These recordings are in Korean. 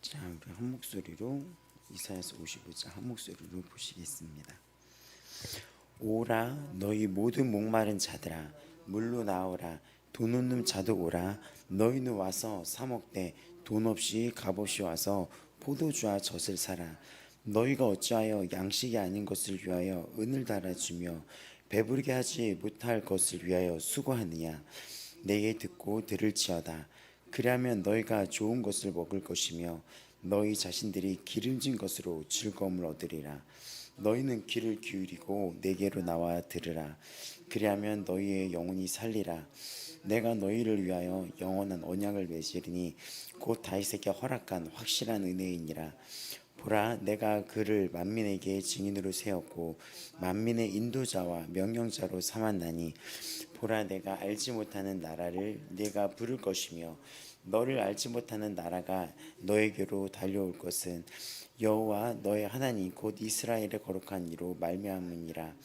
자, 우리 한 목소리로 이사야서 55장 한 목소리로 보시겠습니다. 오라 너희 모든 목마른 자들아 물로 나오라 돈 없는 자도 오라 너희는 와서 사 먹되 돈 없이 값없이 와서 포도주와 젖을 사라. 너희가 어찌하여 양식이 아닌 것을 위하여 은을 달아주며 배부르게 하지 못할 것을 위하여 수고하느냐. 내게 듣고 들을지어다. 그리하면 너희가 좋은 것을 먹을 것이며 너희 자신들이 기름진 것으로 즐거움을 얻으리라. 너희는 귀를 기울이고 내게로 나와 들으라. 그리하면 너희의 영혼이 살리라. 내가 너희를 위하여 영원한 언약을 맺으리니 곧 다윗에게 허락한 확실한 은혜이니라. 보라, 내가 그를 만민에게 증인으로 세웠고 만민의 인도자와 명령자로 삼았나니 보라, 내가 알지 못하는 나라를 네가 부를 것이며 너를 알지 못하는 나라가 너에게로 달려올 것은 여호와 너의 하나님 곧 이스라엘의 거룩한 이로 말미암으니라.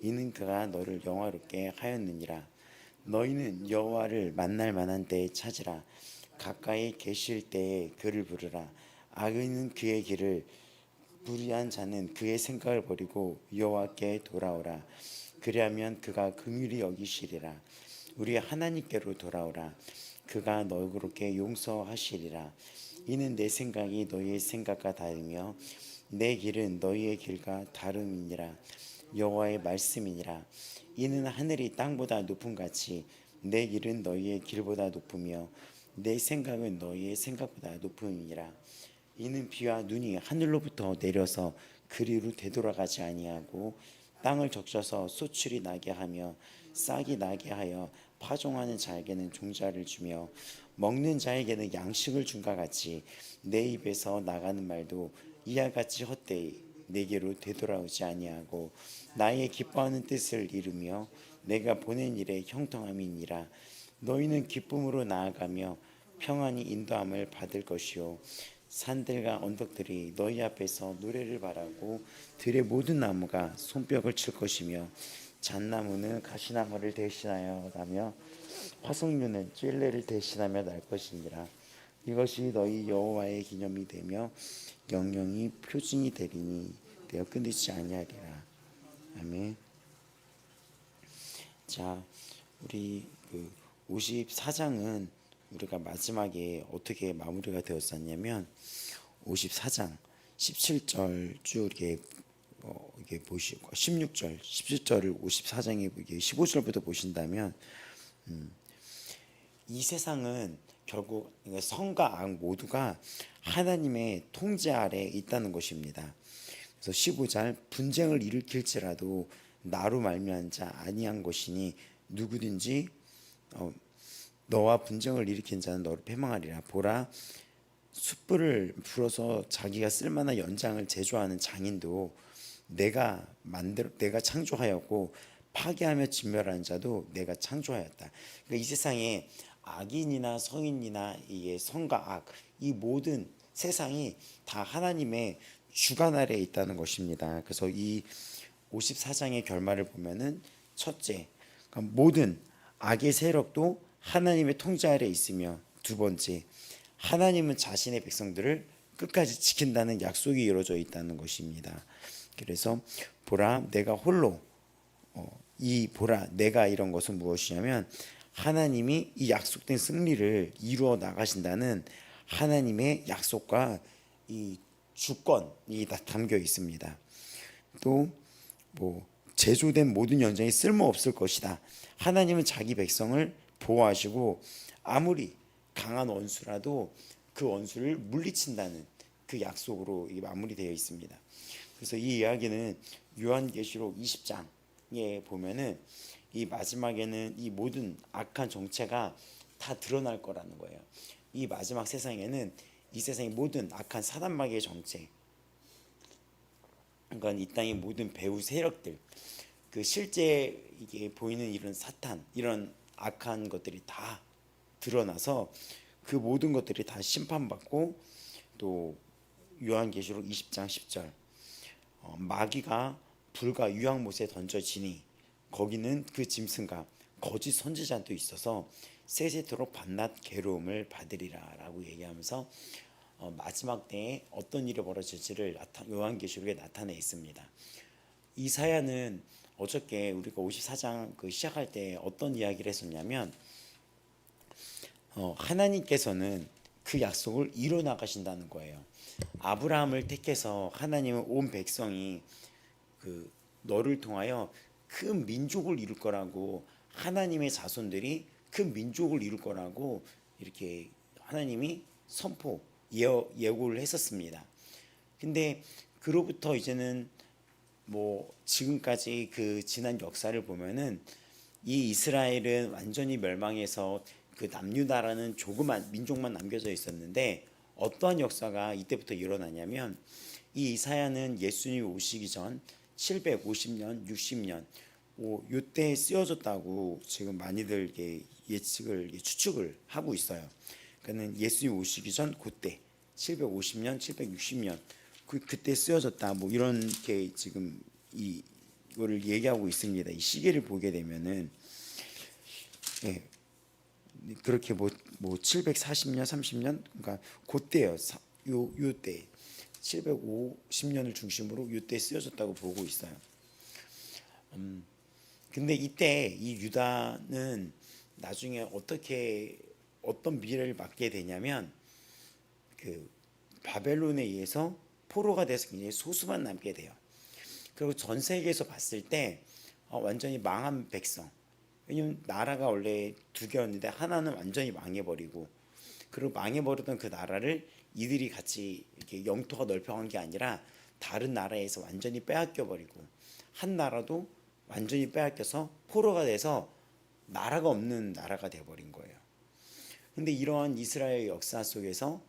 이는 그가 너를 영화롭게 하였느니라. 너희는 여호와를 만날 만한 때에 찾으라. 가까이 계실 때에 그를 부르라. 악인은 그의 길을, 불의한 자는 그의 생각을 버리고 여호와께 돌아오라. 그리하면 그가 긍휼히 여기시리라. 우리 하나님께로 돌아오라. 그가 너그럽게 용서하시리라. 이는 내 생각이 너희의 생각과 다르며 내 길은 너희의 길과 다름이니라. 여호와의 말씀이니라. 이는 하늘이 땅보다 높음 같이 내 길은 너희의 길보다 높으며 내 생각은 너희의 생각보다 높음이니라. 이는 비와 눈이 하늘로부터 내려서 그리로 되돌아가지 아니하고 땅을 적셔서 소출이 나게 하며 싹이 나게 하여 파종하는 자에게는 종자를 주며 먹는 자에게는 양식을 준과 같이 내 입에서 나가는 말도 이와 같이 헛되이 내게로 되돌아오지 아니하고 나의 기뻐하는 뜻을 이루며 내가 보낸 일의 형통함이니라. 너희는 기쁨으로 나아가며 평안히 인도함을 받을 것이요 산들과 언덕들이 너희 앞에서 노래를 바라고 들의 모든 나무가 손뼉을 칠 것이며 잣나무는 가시나무를 대신하여 나며 화석류는 찔레를 대신하며 날 것이니라. 이것이 너희 여호와의 기념이 되며 영영이 표징이 되리니 되어 끊이지 아니하리라. 아멘. 자, 우리 54장은 우리가 마지막에 어떻게 마무리가 되었었냐면 54장 17절 쭉 이게 보시고 16절, 17절을 54장에 15절부터 보신다면 이 세상은 결국 선과 악 모두가 하나님의 통제 아래 있다는 것입니다. 그래서 15절 분쟁을 일으킬지라도 나로 말미암은 자 아니한 것이니 누구든지 너와 분쟁을 일으킨 자는 너를 패망하리라. 보라, 숯불을 불어서 자기가 쓸만한 연장을 제조하는 장인도 내가 창조하였고 파괴하며 진멸하는 자도 내가 창조하였다. 그러니까 이 세상에 악인이나 성인이나 이게 선과 악, 이 모든 세상이 다 하나님의 주관 아래에 있다는 것입니다. 그래서 이 54장의 결말을 보면은 첫째, 그러니까 모든 악의 세력도 하나님의 통제 아래에 있으며, 두 번째, 하나님은 자신의 백성들을 끝까지 지킨다는 약속이 이루어져 있다는 것입니다. 그래서 보라, 내가 홀로 보라, 내가 이런 것은 무엇이냐면 하나님이 이 약속된 승리를 이루어 나가신다는 하나님의 약속과 이 주권이 다 담겨 있습니다. 또 제조된 모든 연장이 쓸모없을 것이다. 하나님은 자기 백성을 보호하시고 아무리 강한 원수라도 그 원수를 물리친다는 그 약속으로 마무리되어 있습니다. 그래서 이 이야기는 요한계시록 20장에 보면은 이 마지막에는 이 모든 악한 정체가 다 드러날 거라는 거예요. 이 마지막 세상에는 이 세상의 모든 악한 사단마귀의 정체, 그러니까 이 땅의 모든 배후 세력들, 그 실제 이게 보이는 이런 사탄, 이런 악한 것들이 다 드러나서 그 모든 것들이 다 심판받고, 또 요한계시록 20장 10절 마귀가 불과 유황못에 던져지니 거기는 그 짐승과 거짓 선지자도 있어서 세세토록 밤낮 괴로움을 받으리라 라고 얘기하면서 마지막 때에 어떤 일이 벌어질지를 요한계시록에 나타내 있습니다. 이사야는 어저께 우리가 54장 시작할 때 어떤 이야기를 했었냐면 하나님께서는 그 약속을 이뤄 나가신다는 거예요. 아브라함을 택해서 하나님은 온 백성이 너를 통하여 큰 민족을 이룰 거라고, 하나님의 자손들이 큰 민족을 이룰 거라고 이렇게 하나님이 예고를 했었습니다. 근데 그로부터 이제는 지금까지 지난 역사를 보면은 이 이스라엘은 완전히 멸망해서 남유다라는 조그만 민족만 남겨져 있었는데, 어떠한 역사가 이때부터 일어나냐면 이 이사야는 예수님이 오시기 전 750년, 60년 요때 쓰여졌다고 지금 많이들 추측을 하고 있어요. 그러니까 예수님 오시기 전 그때 750년, 760년 그때 쓰여졌다 이런 게 지금 이거를 얘기하고 있습니다. 이 시계를 보게 되면은 그렇게 740년, 30년 그러니까 그때요. 요때 750년을 중심으로 요때 쓰여졌다고 보고 있어요. 근데 이때 이 유다는 나중에 어떤 미래를 맞게 되냐면 바벨론에 의해서 포로가 돼서 굉장히 소수만 남게 돼요. 그리고 전 세계에서 봤을 때 완전히 망한 백성. 왜냐면 나라가 원래 두 개였는데 하나는 완전히 망해버리고, 그리고 망해버리던 그 나라를 이들이 같이 이렇게 영토가 넓혀간 게 아니라 다른 나라에서 완전히 빼앗겨 버리고, 한 나라도 완전히 빼앗겨서 포로가 돼서 나라가 없는 나라가 돼버린 거예요. 근데 이러한 이스라엘 역사 속에서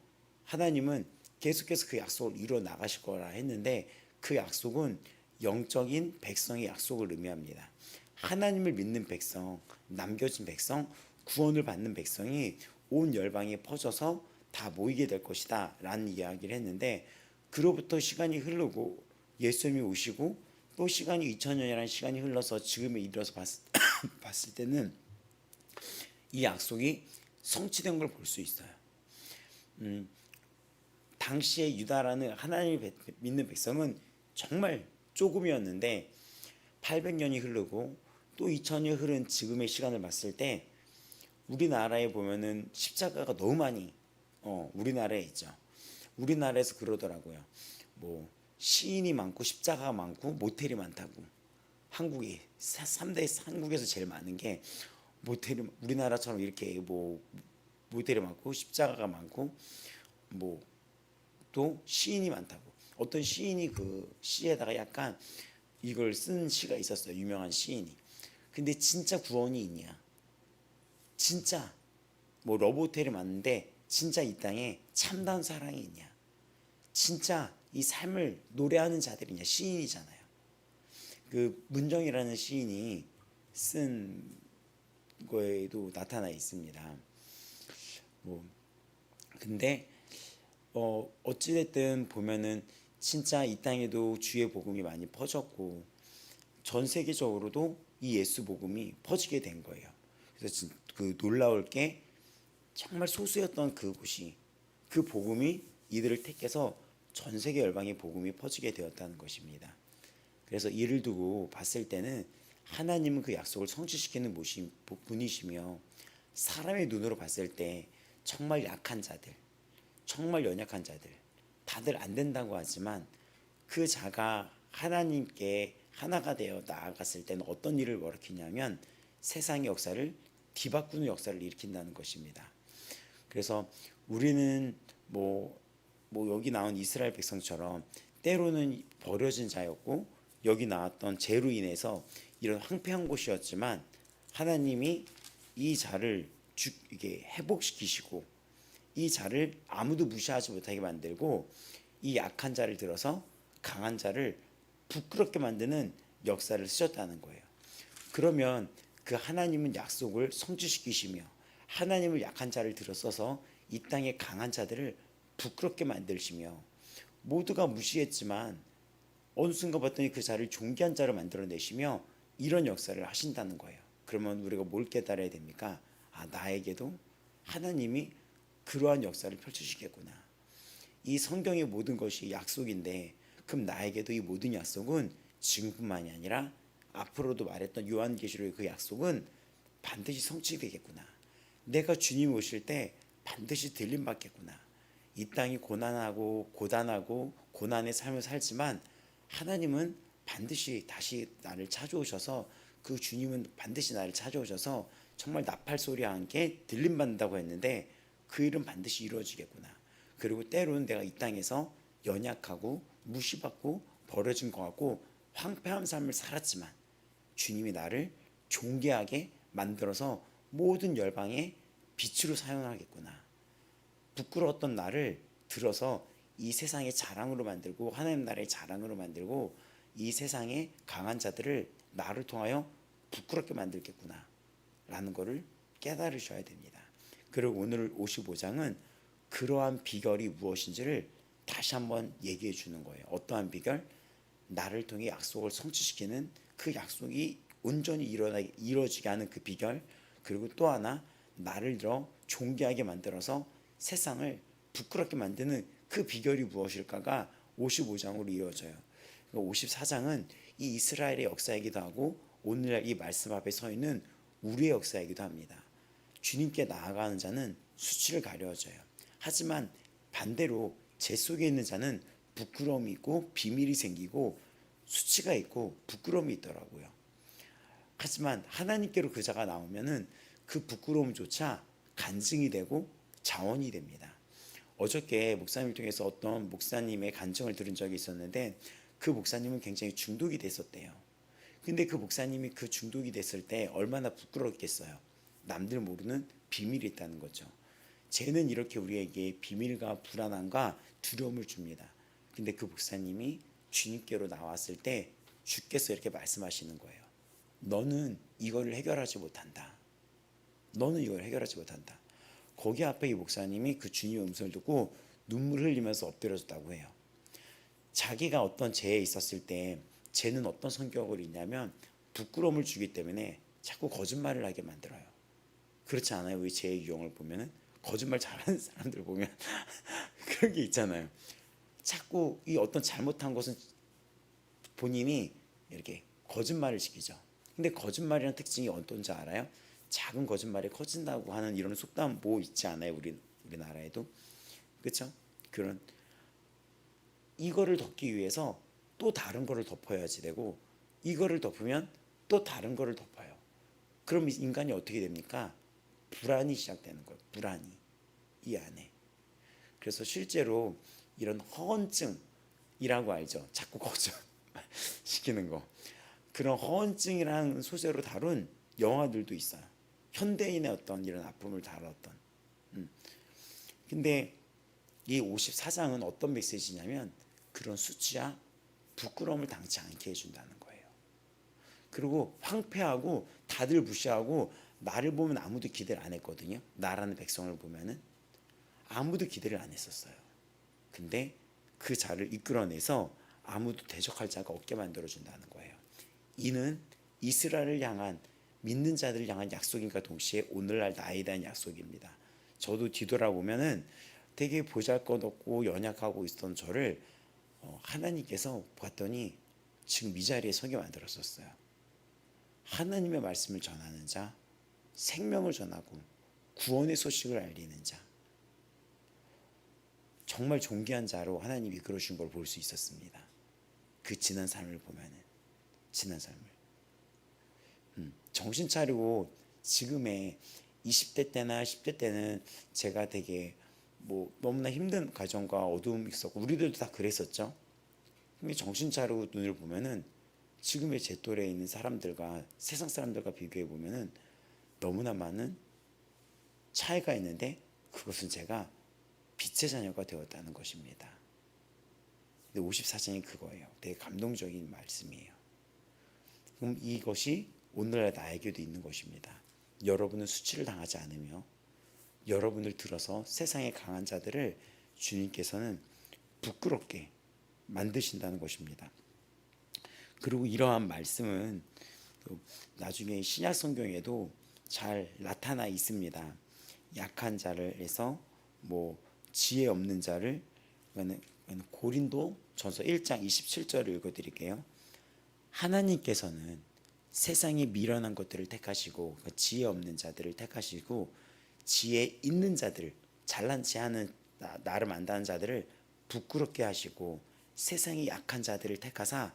하나님은 계속해서 그 약속을 이루어 나가실 거라 했는데, 그 약속은 영적인 백성의 약속을 의미합니다. 하나님을 믿는 백성, 남겨진 백성, 구원을 받는 백성이 온 열방에 퍼져서 다 모이게 될 것이다 라는 이야기를 했는데, 그로부터 시간이 흐르고 예수님이 오시고 또 시간이 2000년이라는 시간이 흘러서 지금에 이르러서 봤을 때는 이 약속이 성취된 걸 볼 수 있어요. 당시에 유다라는 하나님을 믿는 백성은 정말 조금이었는데 800년이 흐르고 또 2000년이 흐른 지금의 시간을 봤을 때 우리나라에 보면은 십자가가 너무 많이 우리나라에 있죠. 우리나라에서 그러더라고요. 시인이 많고 십자가가 많고 모텔이 많다고. 한국이 3대 한국에서 제일 많은 게 모텔이, 우리나라처럼 이렇게 모텔이 많고 십자가가 많고 또 시인이 많다고. 어떤 시인이 그 시에다가 약간 이걸 쓴 시가 있었어요. 유명한 시인이. 근데 진짜 구원이 있냐? 진짜 러브호텔이 많은데 진짜 이 땅에 참다운 사랑이 있냐? 진짜 이 삶을 노래하는 자들이냐? 시인이잖아요. 그 문정이라는 시인이 쓴 거에도 나타나 있습니다. 근데 어찌됐든 보면은 진짜 이 땅에도 주의 복음이 많이 퍼졌고 전 세계적으로도 이 예수 복음이 퍼지게 된 거예요. 그래서 놀라울 게 정말 소수였던 그곳이, 그 복음이 이들을 택해서 전 세계 열방의 복음이 퍼지게 되었다는 것입니다. 그래서 이를 두고 봤을 때는 하나님은 그 약속을 성취시키는 분이시며, 사람의 눈으로 봤을 때 정말 약한 자들, 정말 연약한 자들, 다들 안 된다고 하지만 그 자가 하나님께 하나가 되어 나아갔을 때는 어떤 일을 일으키냐면 세상의 역사를 뒤바꾸는 역사를 일으킨다는 것입니다. 그래서 우리는 여기 나온 이스라엘 백성처럼 때로는 버려진 자였고 여기 나왔던 죄로 인해서 이런 황폐한 곳이었지만 하나님이 이 자를 이게 회복시키시고 이 자를 아무도 무시하지 못하게 만들고 이 약한 자를 들어서 강한 자를 부끄럽게 만드는 역사를 쓰셨다는 거예요. 그러면 그 하나님은 약속을 성취시키시며 하나님을 약한 자를 들어서서 이 땅의 강한 자들을 부끄럽게 만드시며, 모두가 무시했지만 어느 순간 봤더니 그 자를 존귀한 자로 만들어내시며 이런 역사를 하신다는 거예요. 그러면 우리가 뭘 깨달아야 됩니까? 나에게도 하나님이 그러한 역사를 펼치시겠구나. 이 성경의 모든 것이 약속인데 그럼 나에게도 이 모든 약속은 지금뿐만이 아니라 앞으로도 말했던 요한계시록의 그 약속은 반드시 성취되겠구나. 내가 주님 오실 때 반드시 들림받겠구나. 이 땅이 고난하고 고단하고 고난의 삶을 살지만 하나님은 반드시 다시 나를 찾아오셔서 그 주님은 반드시 나를 찾아오셔서 정말 나팔 소리와 함께 들림받는다고 했는데 그 일은 반드시 이루어지겠구나. 그리고 때로는 내가 이 땅에서 연약하고 무시받고 버려진 것 같고 황폐한 삶을 살았지만 주님이 나를 존귀하게 만들어서 모든 열방의 빛으로 사용하겠구나. 부끄러웠던 나를 들어서 이 세상의 자랑으로 만들고 하나님 나라의 자랑으로 만들고 이 세상의 강한 자들을 나를 통하여 부끄럽게 만들겠구나 라는 것을 깨달으셔야 됩니다. 그리고 오늘 55장은 그러한 비결이 무엇인지를 다시 한번 얘기해 주는 거예요. 어떠한 비결? 나를 통해 약속을 성취시키는 그 약속이 온전히 이루어지게 하는 그 비결, 그리고 또 하나 나를 들어 존귀하게 만들어서 세상을 부끄럽게 만드는 그 비결이 무엇일까가 55장으로 이어져요. 54장은 이 이스라엘의 역사이기도 하고 오늘날 이 말씀 앞에 서 있는 우리의 역사이기도 합니다. 주님께 나아가는 자는 수치를 가려져요. 하지만 반대로 제 속에 있는 자는 부끄러움이 있고 비밀이 생기고 수치가 있고 부끄러움이 있더라고요. 하지만 하나님께로 그 자가 나오면은 그 부끄러움조차 간증이 되고 자원이 됩니다. 어저께 목사님을 통해서 어떤 목사님의 간증을 들은 적이 있었는데 그 목사님은 굉장히 중독이 됐었대요. 근데 그 목사님이 그 중독이 됐을 때 얼마나 부끄럽겠어요. 남들 모르는 비밀이 있다는 거죠. 죄는 이렇게 우리에게 비밀과 불안함과 두려움을 줍니다. 근데 그 목사님이 주님께로 나왔을 때 주께서 이렇게 말씀하시는 거예요. 너는 이거를 해결하지 못한다. 너는 이걸 해결하지 못한다. 거기 앞에 이 목사님이 그 주님의 음성을 듣고 눈물 흘리면서 엎드려졌다고 해요. 자기가 어떤 죄에 있었을 때 죄는 어떤 성격으로 있냐면 부끄러움을 주기 때문에 자꾸 거짓말을 하게 만들어요. 그렇지 않아요? 우리 죄의 유형을 보면은 거짓말 잘하는 사람들 보면 그런 게 있잖아요. 자꾸 이 어떤 잘못한 것은 본인이 이렇게 거짓말을 시키죠. 근데 거짓말이라는 특징이 어떤지 알아요? 작은 거짓말이 커진다고 하는 이런 속담 뭐 있지 않아요? 우리나라에도 그렇죠? 그런 이거를 덮기 위해서 또 다른 거를 덮어야지 되고 이거를 덮으면 또 다른 거를 덮어요. 그럼 인간이 어떻게 됩니까? 불안이 시작되는 거예요. 불안이 이 안에. 그래서 실제로 이런 허언증이라고 알죠? 자꾸 거짓 시키는 거. 그런 허언증이라는 소재로 다룬 영화들도 있어요. 현대인의 어떤 이런 아픔을 다뤘던. 근데 이 54장은 어떤 메시지냐면 그런 수치와 부끄러움을 당치 않게 해준다는 거예요. 그리고 황폐하고 다들 무시하고 나를 보면 아무도 기대를 안 했거든요. 나라는 백성을 보면은 아무도 기대를 안 했었어요. 근데 그 자를 이끌어내서 아무도 대적할 자가 없게 만들어준다는 거예요. 이는 이스라엘을 향한 믿는 자들을 향한 약속인과 동시에 오늘날 나에 대한 약속입니다. 저도 뒤돌아보면은 되게 보잘것없고 연약하고 있었던 저를 하나님께서 봤더니 지금 이 자리에 서게 만들었었어요. 하나님의 말씀을 전하는 자, 생명을 전하고 구원의 소식을 알리는 자, 정말 존귀한 자로 하나님이 이끌어주신 걸 볼 수 있었습니다. 그 지난 삶을 보면은 지난 삶을 정신 차리고 지금의 20대 때나 10대 때는 제가 되게 뭐 너무나 힘든 가정과 어두움이 있었고 우리들도 다 그랬었죠. 근데 정신 차리고 눈을 보면은 지금의 제 또래에 있는 사람들과 세상 사람들과 비교해 보면은 너무나 많은 차이가 있는데 그것은 제가 빛의 자녀가 되었다는 것입니다. 근데 54장이 그거예요. 되게 감동적인 말씀이에요. 그럼 이것이 오늘날 나에게도 있는 것입니다. 여러분은 수치를 당하지 않으며 여러분을 들어서 세상의 강한 자들을 주님께서는 부끄럽게 만드신다는 것입니다. 그리고 이러한 말씀은 나중에 신약 성경에도 잘 나타나 있습니다. 약한 자를 해서 뭐 지혜 없는 자를 그거는 고린도전서 1장 27절을 읽어드릴게요. 하나님께서는 세상에 미련한 것들을 택하시고 그 지혜 없는 자들을 택하시고 지혜 있는 자들, 잘난치 않은 나름 안다는 자들을 부끄럽게 하시고 세상에 약한 자들을 택하사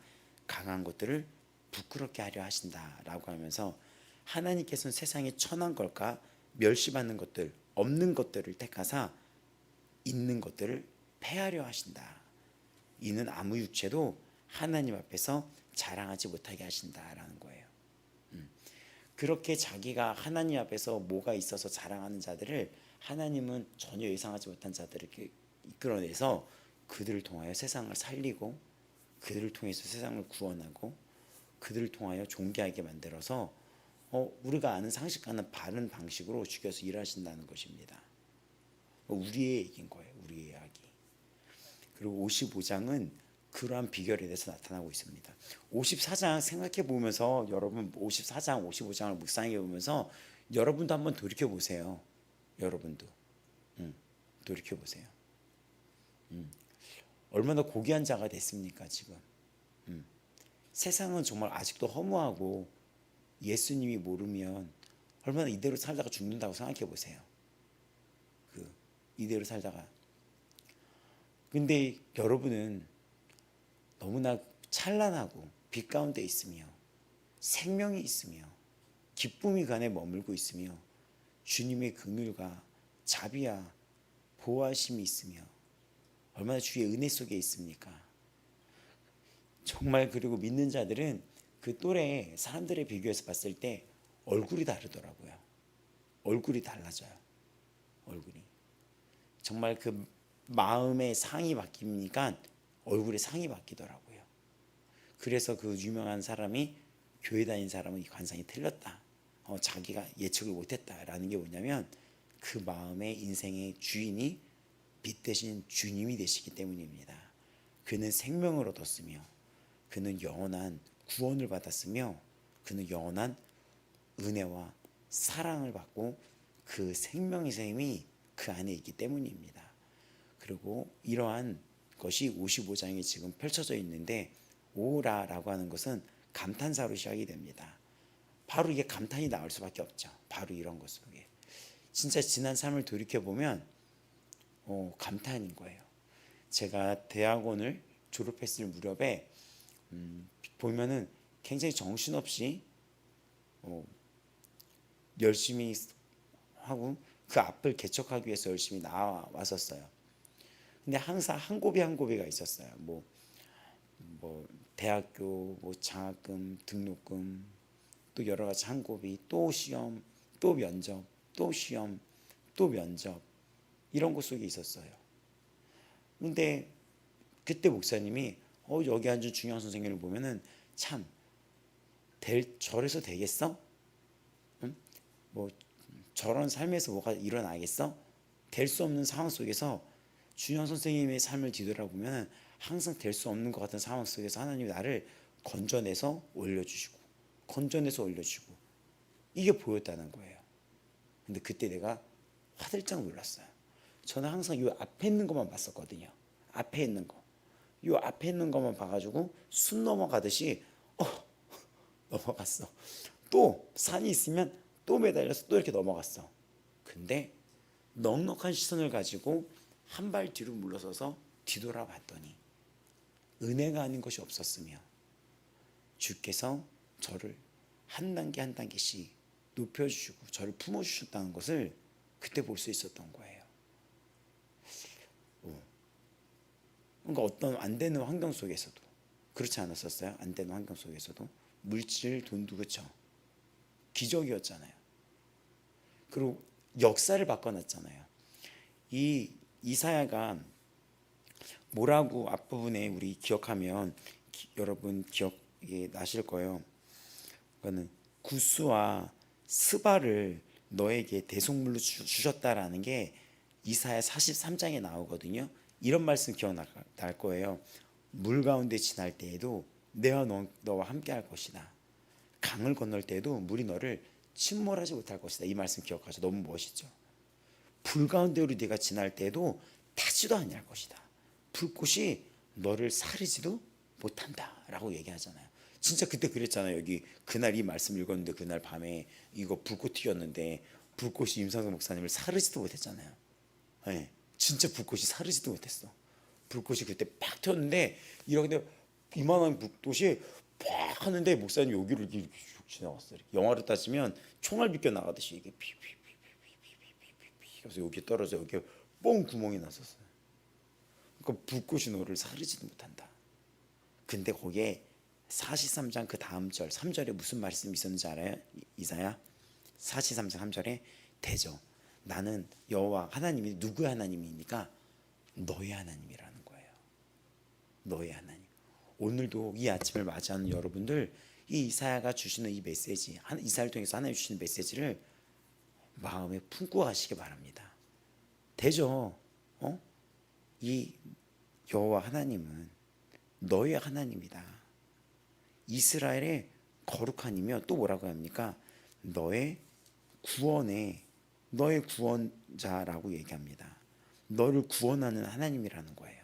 강한 것들을 부끄럽게 하려 하신다라고 하면서 하나님께서는 세상에 천한 걸까 멸시받는 것들, 없는 것들을 택하사 있는 것들을 폐하려 하신다. 이는 아무 육체도 하나님 앞에서 자랑하지 못하게 하신다라는 거예요. 그렇게 자기가 하나님 앞에서 뭐가 있어서 자랑하는 자들을 하나님은 전혀 예상하지 못한 자들을 이끌어내서 그들을 통하여 세상을 살리고 그들을 통해서 세상을 구원하고 그들을 통하여 존귀하게 만들어서 우리가 아는 상식과는 바른 방식으로 죽여서 일하신다는 것입니다. 우리의 얘기인 거예요. 우리의 이야기. 그리고 55장은 그러한 비결에 대해서 나타나고 있습니다. 54장 생각해 보면서 여러분 54장, 55장을 묵상해 보면서 여러분도 한번 돌이켜 보세요. 여러분도 돌이켜 보세요. 얼마나 고귀한 자가 됐습니까 지금? 세상은 정말 아직도 허무하고 예수님이 모르면 얼마나 이대로 살다가 죽는다고 생각해 보세요. 이대로 살다가. 근데 여러분은 너무나 찬란하고 빛 가운데 있으며 생명이 있으며 기쁨이 그 안에 머물고 있으며 주님의 긍휼과 자비와 보호하심이 있으며 얼마나 주의 은혜 속에 있습니까? 정말. 그리고 믿는 자들은 그 또래 사람들에 비교해서 봤을 때 얼굴이 다르더라고요. 얼굴이 달라져요. 얼굴이 정말 그 마음의 상이 바뀌니까 얼굴의 상이 바뀌더라고요. 그래서 그 유명한 사람이 교회 다닌 사람은 이 관상이 틀렸다. 자기가 예측을 못했다라는 게 뭐냐면 그 마음의 인생의 주인이 빛 대신 주님이 되시기 때문입니다. 그는 생명을 얻었으며 그는 영원한 구원을 받았으며 그는 영원한 은혜와 사랑을 받고 그 생명의 셈이 그 안에 있기 때문입니다. 그리고 이러한 것이 55장에 지금 펼쳐져 있는데 오라라고 하는 것은 감탄사로 시작이 됩니다. 바로 이게 감탄이 나올 수밖에 없죠. 바로 이런 것 속에 진짜 지난 삶을 돌이켜보면 감탄인 거예요. 제가 대학원을 졸업했을 무렵에 보면은 굉장히 정신없이 열심히 하고 그 앞을 개척하기 위해서 열심히 나왔었어요. 근데 항상 한 고비 한 고비가 있었어요. 뭐 대학교 장학금, 등록금, 또 여러 가지 한 고비, 또 시험, 또 면접, 또 시험, 또 면접, 이런 것 속에 있었어요. 근데 그때 목사님이 여기 앉은 중요한 선생님을 보면은 참 저래서 되겠어? 응? 뭐 저런 삶에서 뭐가 일어나겠어? 될 수 없는 상황 속에서 중요한 선생님의 삶을 뒤돌아보면 항상 될 수 없는 것 같은 상황 속에서 하나님이 나를 건져내서 올려주시고 이게 보였다는 거예요. 근데 그때 내가 화들짝 놀랐어요. 저는 항상 이 앞에 있는 것만 봤었거든요. 앞에 있는 거. 이 앞에 있는 것만 봐가지고 숨 넘어가듯이 넘어갔어. 또 산이 있으면 또 매달려서 또 이렇게 넘어갔어. 근데 넉넉한 시선을 가지고 한 발 뒤로 물러서서 뒤돌아봤더니 은혜가 아닌 것이 없었으며 주께서 저를 한 단계 한 단계씩 높여주시고 저를 품어주셨다는 것을 그때 볼 수 있었던 거예요. 그러니까 어떤 안 되는 환경 속에서도 그렇지 않았었어요? 안 되는 환경 속에서도 물질, 돈도 그렇죠. 기적이었잖아요. 그리고 역사를 바꿔놨잖아요. 이 이사야가 뭐라고 앞부분에 우리 기억하면 여러분 기억이 나실 거예요. 그거는 구스와 스바를 너에게 대속물로 주셨다라는 게 이사야 43장에 나오거든요. 이런 말씀 기억날 거예요. 물 가운데 지날 때에도 내가 너와 함께 할 것이다. 강을 건널 때에도 물이 너를 침몰하지 못할 것이다. 이 말씀 기억하죠. 너무 멋있죠. 불 가운데로 네가 지날 때에도 타지도 아니할 것이다. 불꽃이 너를 사르지도 못한다라고 얘기하잖아요. 진짜 그때 그랬잖아요. 여기 그날 이 말씀 읽었는데 그날 밤에 이거 불꽃 튀었는데 불꽃이 임상근 목사님을 사르지도 못했잖아요. 네, 진짜 불꽃이 사르지도 못했어. 불꽃이 그때 팍 튀었는데 이렇게 이만한 불꽃이 팍 하는데 목사님 여기를 이렇게 지나갔어요. 영화로 따지면 총알 비껴 나가듯이 이게 피피피피피피피피 그래서 여기 떨어져 여기 뻥 구멍이 났었어요. 그러니까 불꽃이 너를 사르지도 못한다. 근데 거기에 43장 그 다음 절 3절에 무슨 말씀이 있었는지 알아요? 이사야 43장 3절에 대저 나는 여호와 하나님이 누구의 하나님입니까? 너의 하나님이라는 거예요. 너의 하나님. 오늘도 이 아침을 맞이하는 여러분들 이 이사야가 주시는 이 메시지 이사야를 통해서 하나님 주시는 메시지를 마음에 품고 가시기 바랍니다. 대저 이 여호와 하나님은 너의 하나님이다. 이스라엘의 거룩한이며 또 뭐라고 합니까? 너의 구원자라고 얘기합니다. 너를 구원하는 하나님이라는 거예요.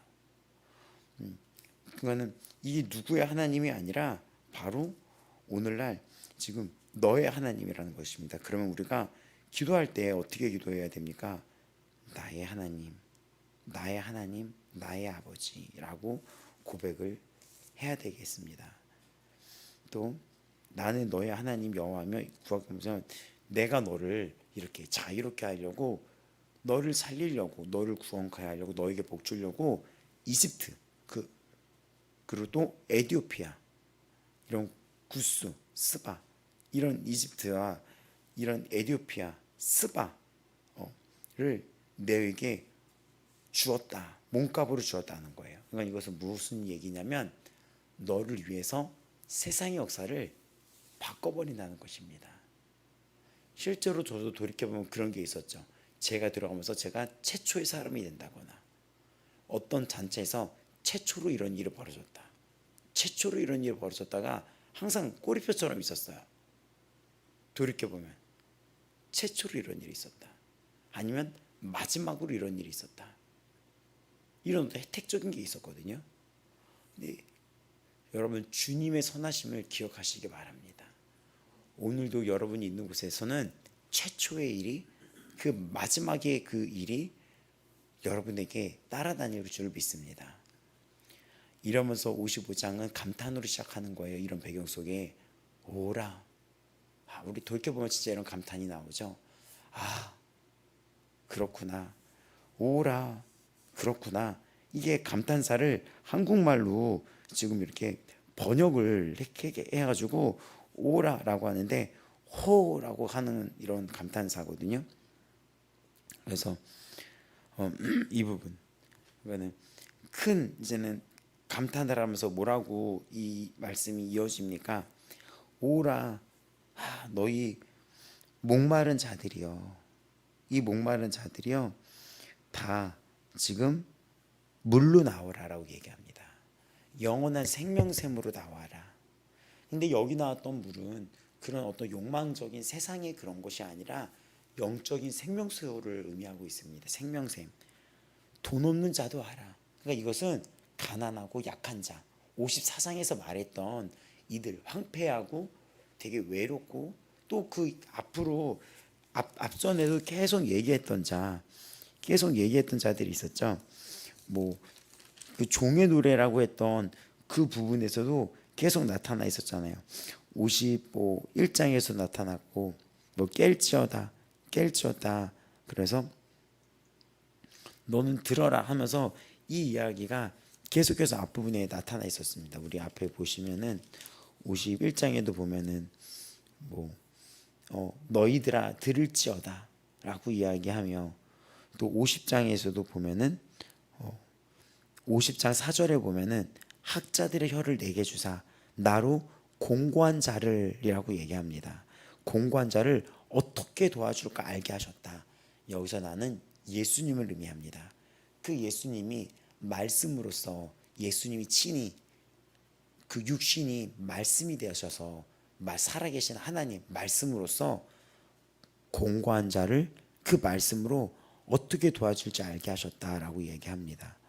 그거는 이 누구의 하나님이 아니라 바로 오늘날 지금 너의 하나님이라는 것입니다. 그러면 우리가 기도할 때 어떻게 기도해야 됩니까? 나의 하나님, 나의 하나님, 나의 아버지라고 고백을 해야 되겠습니다. 또 나는 너의 하나님 여호와며 구하면서 내가 너를 이렇게 자유롭게 하려고 너를 살리려고 너를 구원케 하려고 너에게 복 주려고 이집트 그리고 또 에티오피아 이런 구스 스바 이런 이집트와 이런 에티오피아 스바를 너에게 주었다. 몸값으로 주었다는 거예요. 그러니까 이것은 무슨 얘기냐면 너를 위해서 세상의 역사를 바꿔버린다는 것입니다. 실제로 저도 돌이켜보면 그런 게 있었죠. 제가 들어가면서 제가 최초의 사람이 된다거나 어떤 단체에서 최초로 이런 일이 벌어졌다. 최초로 이런 일이 벌어졌다가 항상 꼬리표처럼 있었어요. 돌이켜보면 최초로 이런 일이 있었다. 아니면 마지막으로 이런 일이 있었다. 이런 혜택적인 게 있었거든요. 근데 여러분 주님의 선하심을 기억하시기 바랍니다. 오늘도 여러분이 있는 곳에서는 최초의 일이 그 마지막의 그 일이 여러분에게 따라다닐 줄 믿습니다. 이러면서 55장은 감탄으로 시작하는 거예요. 이런 배경 속에 오라. 우리 돌이켜보면 진짜 이런 감탄이 나오죠. 그렇구나. 오라. 그렇구나. 이게 감탄사를 한국말로 지금 이렇게 번역을 해가지고 오라라고 하는데 호라고 하는 이런 감탄사거든요. 그래서 이 부분 이거는 큰 이제는 감탄을 하면서 뭐라고 이 말씀이 이어집니까? 오라 너희 목마른 자들이여 이 목마른 자들이여 다 지금 물로 나오라라고 얘기합니다. 영원한 생명샘으로 나와라. 근데 여기 나왔던 물은 그런 어떤 욕망적인 세상의 그런 것이 아니라 영적인 생명수요를 의미하고 있습니다. 생명샘. 돈 없는 자도 알아. 그러니까 이것은 가난하고 약한 자. 54장에서 말했던 이들 황폐하고 되게 외롭고 또 그 앞으로 앞전에도 계속 얘기했던 자들이 있었죠. 뭐 그 종의 노래라고 했던 그 부분에서도 계속 나타나 있었잖아요. 51장에서 나타났고 뭐 깰지어다 그래서 너는 들어라 하면서 이 이야기가 계속해서 앞부분에 나타나 있었습니다. 우리 앞에 보시면은 51장에도 보면은 뭐 너희들아 들을지어다 라고 이야기하며 또 50장에서도 보면은 50장 4절에 보면은 학자들의 혀를 내게 주사 나로 공고한 자를이라고 얘기합니다. 공고한 자를 어떻게 도와줄까 알게 하셨다. 여기서 나는 예수님을 의미합니다. 그 예수님이 말씀으로서 예수님이 친히 그 육신이 말씀이 되셔서 살아계신 하나님 말씀으로서 공고한 자를 그 말씀으로 어떻게 도와줄지 알게 하셨다라고 얘기합니다.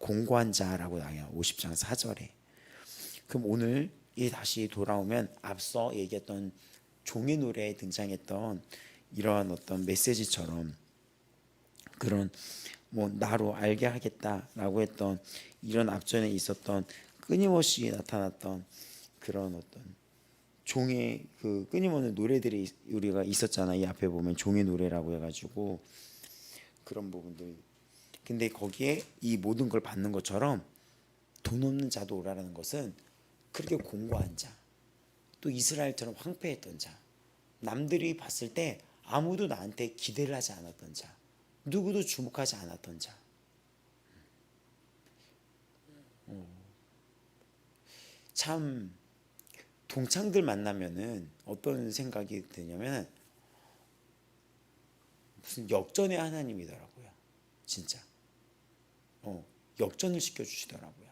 공고한 자라고 나와요. 50장 4절에. 그럼 오늘 이 다시 돌아오면 앞서 얘기했던 종의 노래에 등장했던 이러한 어떤 메시지처럼 그런 뭐 나로 알게 하겠다라고 했던 이런 앞전에 있었던 끊임없이 나타났던 그런 어떤 종의 그 끊임없는 노래들이 우리가 있었잖아. 이 앞에 보면 종의 노래라고 해가지고 그런 부분들. 근데 거기에 이 모든 걸 받는 것처럼 돈 없는 자도 오라라는 것은 그렇게 공고한 자, 또 이스라엘처럼 황폐했던 자, 남들이 봤을 때 아무도 나한테 기대를 하지 않았던 자, 누구도 주목하지 않았던 자. 참 동창들 만나면은 어떤 생각이 드냐면 무슨 역전의 하나님이더라고요. 진짜. 역전을 시켜주시더라고요.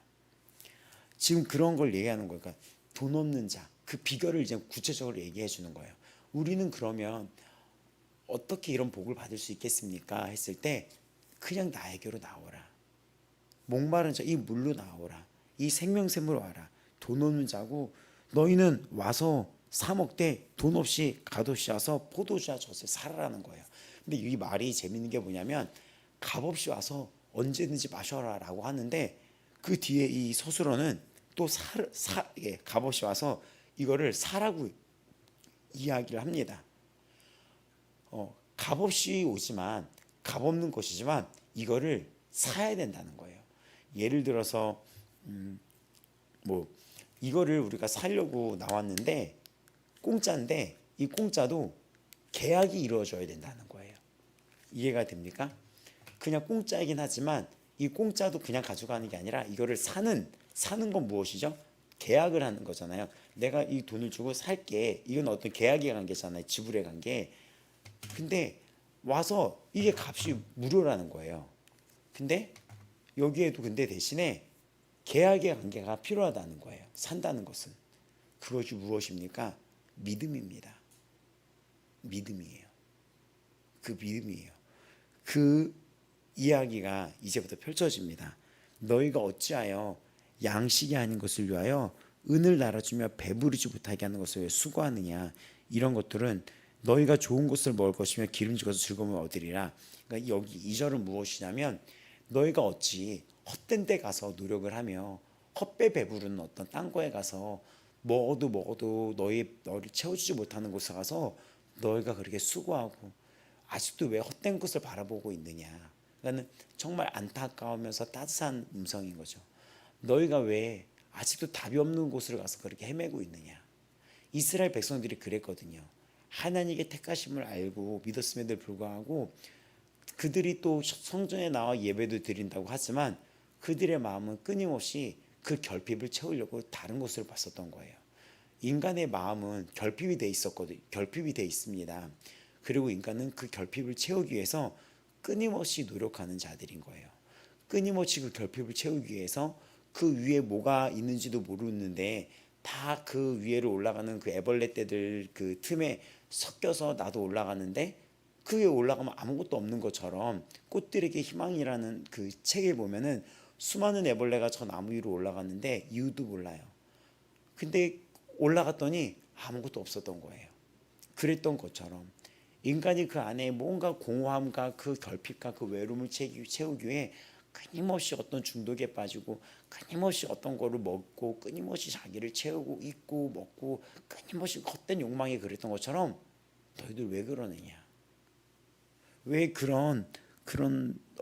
지금 그런 걸 얘기하는 거예요. 그러니까 돈 없는 자, 그 비결을 이제 구체적으로 얘기해 주는 거예요. 우리는 그러면 어떻게 이런 복을 받을 수 있겠습니까? 했을 때 그냥 나에게로 나오라. 목마른 자, 이 물로 나오라. 이 생명샘으로 와라. 돈 없는 자고 너희는 와서 사 먹되 돈 없이 값없이 와서 포도주와 젖을 사라라는 거예요. 근데 이 말이 재밌는 게 뭐냐면 값없이 와서 언제든지 마셔라라고 하는데 그 뒤에 이 서술어는 또 값없이 와서 이거를 사라고 이야기를 합니다. 값없이 오지만 값없는 것이지만 이거를 사야 된다는 거예요. 예를 들어서 뭐 이거를 우리가 사려고 나왔는데 공짜인데 이 공짜도 계약이 이루어져야 된다는 거예요. 이해가 됩니까? 그냥 공짜이긴 하지만 이 공짜도 그냥 가져가는 게 아니라 이거를 사는 건 무엇이죠? 계약을 하는 거잖아요. 내가 이 돈을 주고 살게. 이건 어떤 계약의 관계잖아요. 지불의 관계. 근데 와서 이게 값이 무료라는 거예요. 근데 여기에도 근데 대신에 계약의 관계가 필요하다는 거예요. 산다는 것은. 그것이 무엇입니까? 믿음입니다. 믿음이에요. 그 믿음이에요. 그 이야기가 이제부터 펼쳐집니다. 너희가 어찌하여 양식이 아닌 것을 위하여 은을 날아주며 배부르지 못하게 하는 것을 수고하느냐. 이런 것들은 너희가 좋은 것을 먹을 것이며 기름진 것을 즐거움을 얻으리라. 그러니까 여기 2절은 무엇이냐면 너희가 어찌 헛된 데 가서 노력을 하며 헛배 배부르는 어떤 딴 거에 가서 먹어도 너를 채워주지 못하는 곳에 가서 너희가 그렇게 수고하고 아직도 왜 헛된 것을 바라보고 있느냐. 그러니까 정말 안타까우면서 따뜻한 음성인 거죠. 너희가 왜 아직도 답이 없는 곳을 가서 그렇게 헤매고 있느냐. 이스라엘 백성들이 그랬거든요. 하나님의 택하심을 알고 믿었음에도 불구하고 그들이 또 성전에 나와 예배도 드린다고 하지만 그들의 마음은 끊임없이 그 결핍을 채우려고 다른 곳을 봤었던 거예요. 인간의 마음은 결핍이 돼 있었거든요. 결핍이 돼 있습니다. 그리고 인간은 그 결핍을 채우기 위해서 끊임없이 노력하는 자들인 거예요. 끊임없이 그 결핍을 채우기 위해서 그 위에 뭐가 있는지도 모르는데 다 그 위에로 올라가는 그 애벌레 떼들 그 틈에 섞여서 나도 올라가는데 그 위에 올라가면 아무것도 없는 것처럼 꽃들에게 희망이라는 그 책에 보면은 수많은 애벌레가 저 나무 위로 올라갔는데 이유도 몰라요. 근데 올라갔더니 아무것도 없었던 거예요. 그랬던 것처럼 인간이 그 안에 뭔가 공허함과 그 결핍과 그 외로움을 채우기 위해 끊임없이 어떤 중독에 빠지고 끊임없이 어떤 거를 먹고 끊임없이 자기를 채우고 입고 먹고 끊임없이 헛된 욕망에 그랬던 것처럼 너희들 왜 그러느냐. 왜 그런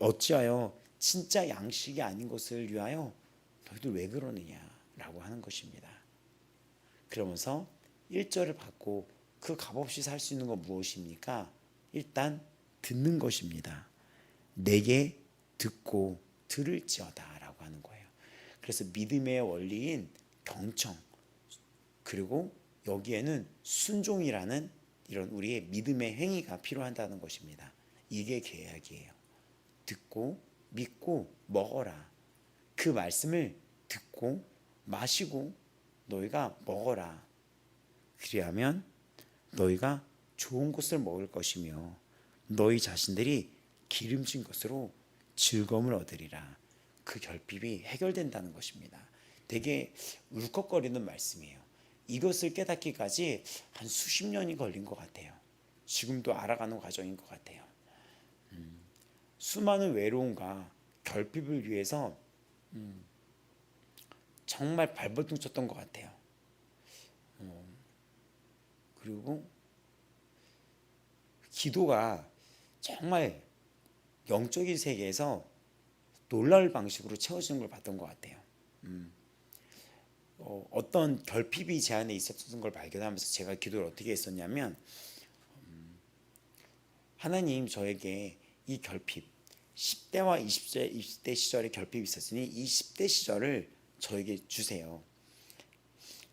어찌하여 진짜 양식이 아닌 것을 위하여 너희들 왜 그러느냐라고 하는 것입니다. 그러면서 1절을 받고 그 값없이 살 수 있는 건 무엇입니까? 일단 듣는 것입니다. 내게 듣고 들을지어다 라고 하는 거예요. 그래서 믿음의 원리인 경청 그리고 여기에는 순종이라는 이런 우리의 믿음의 행위가 필요하다는 것입니다. 이게 계약이에요. 듣고 믿고 먹어라. 그 말씀을 듣고 마시고 너희가 먹어라. 그리하면 너희가 좋은 것을 먹을 것이며 너희 자신들이 기름진 것으로 즐거움을 얻으리라. 그 결핍이 해결된다는 것입니다. 되게 울컥거리는 말씀이에요. 이것을 깨닫기까지 한 수십 년이 걸린 것 같아요. 지금도 알아가는 과정인 것 같아요. 수많은 외로움과 결핍을 위해서 정말 발버둥 쳤던 것 같아요. 그리고 기도가 정말 영적인 세계에서 놀라울 방식으로 채워지는 걸 봤던 것 같아요. 어떤 결핍이 제 안에 있었던 걸 발견하면서 제가 기도를 어떻게 했었냐면, 하나님 저에게 이 결핍, 10대와 20대 시절의 결핍이 있었으니 이 10대 시절을 저에게 주세요.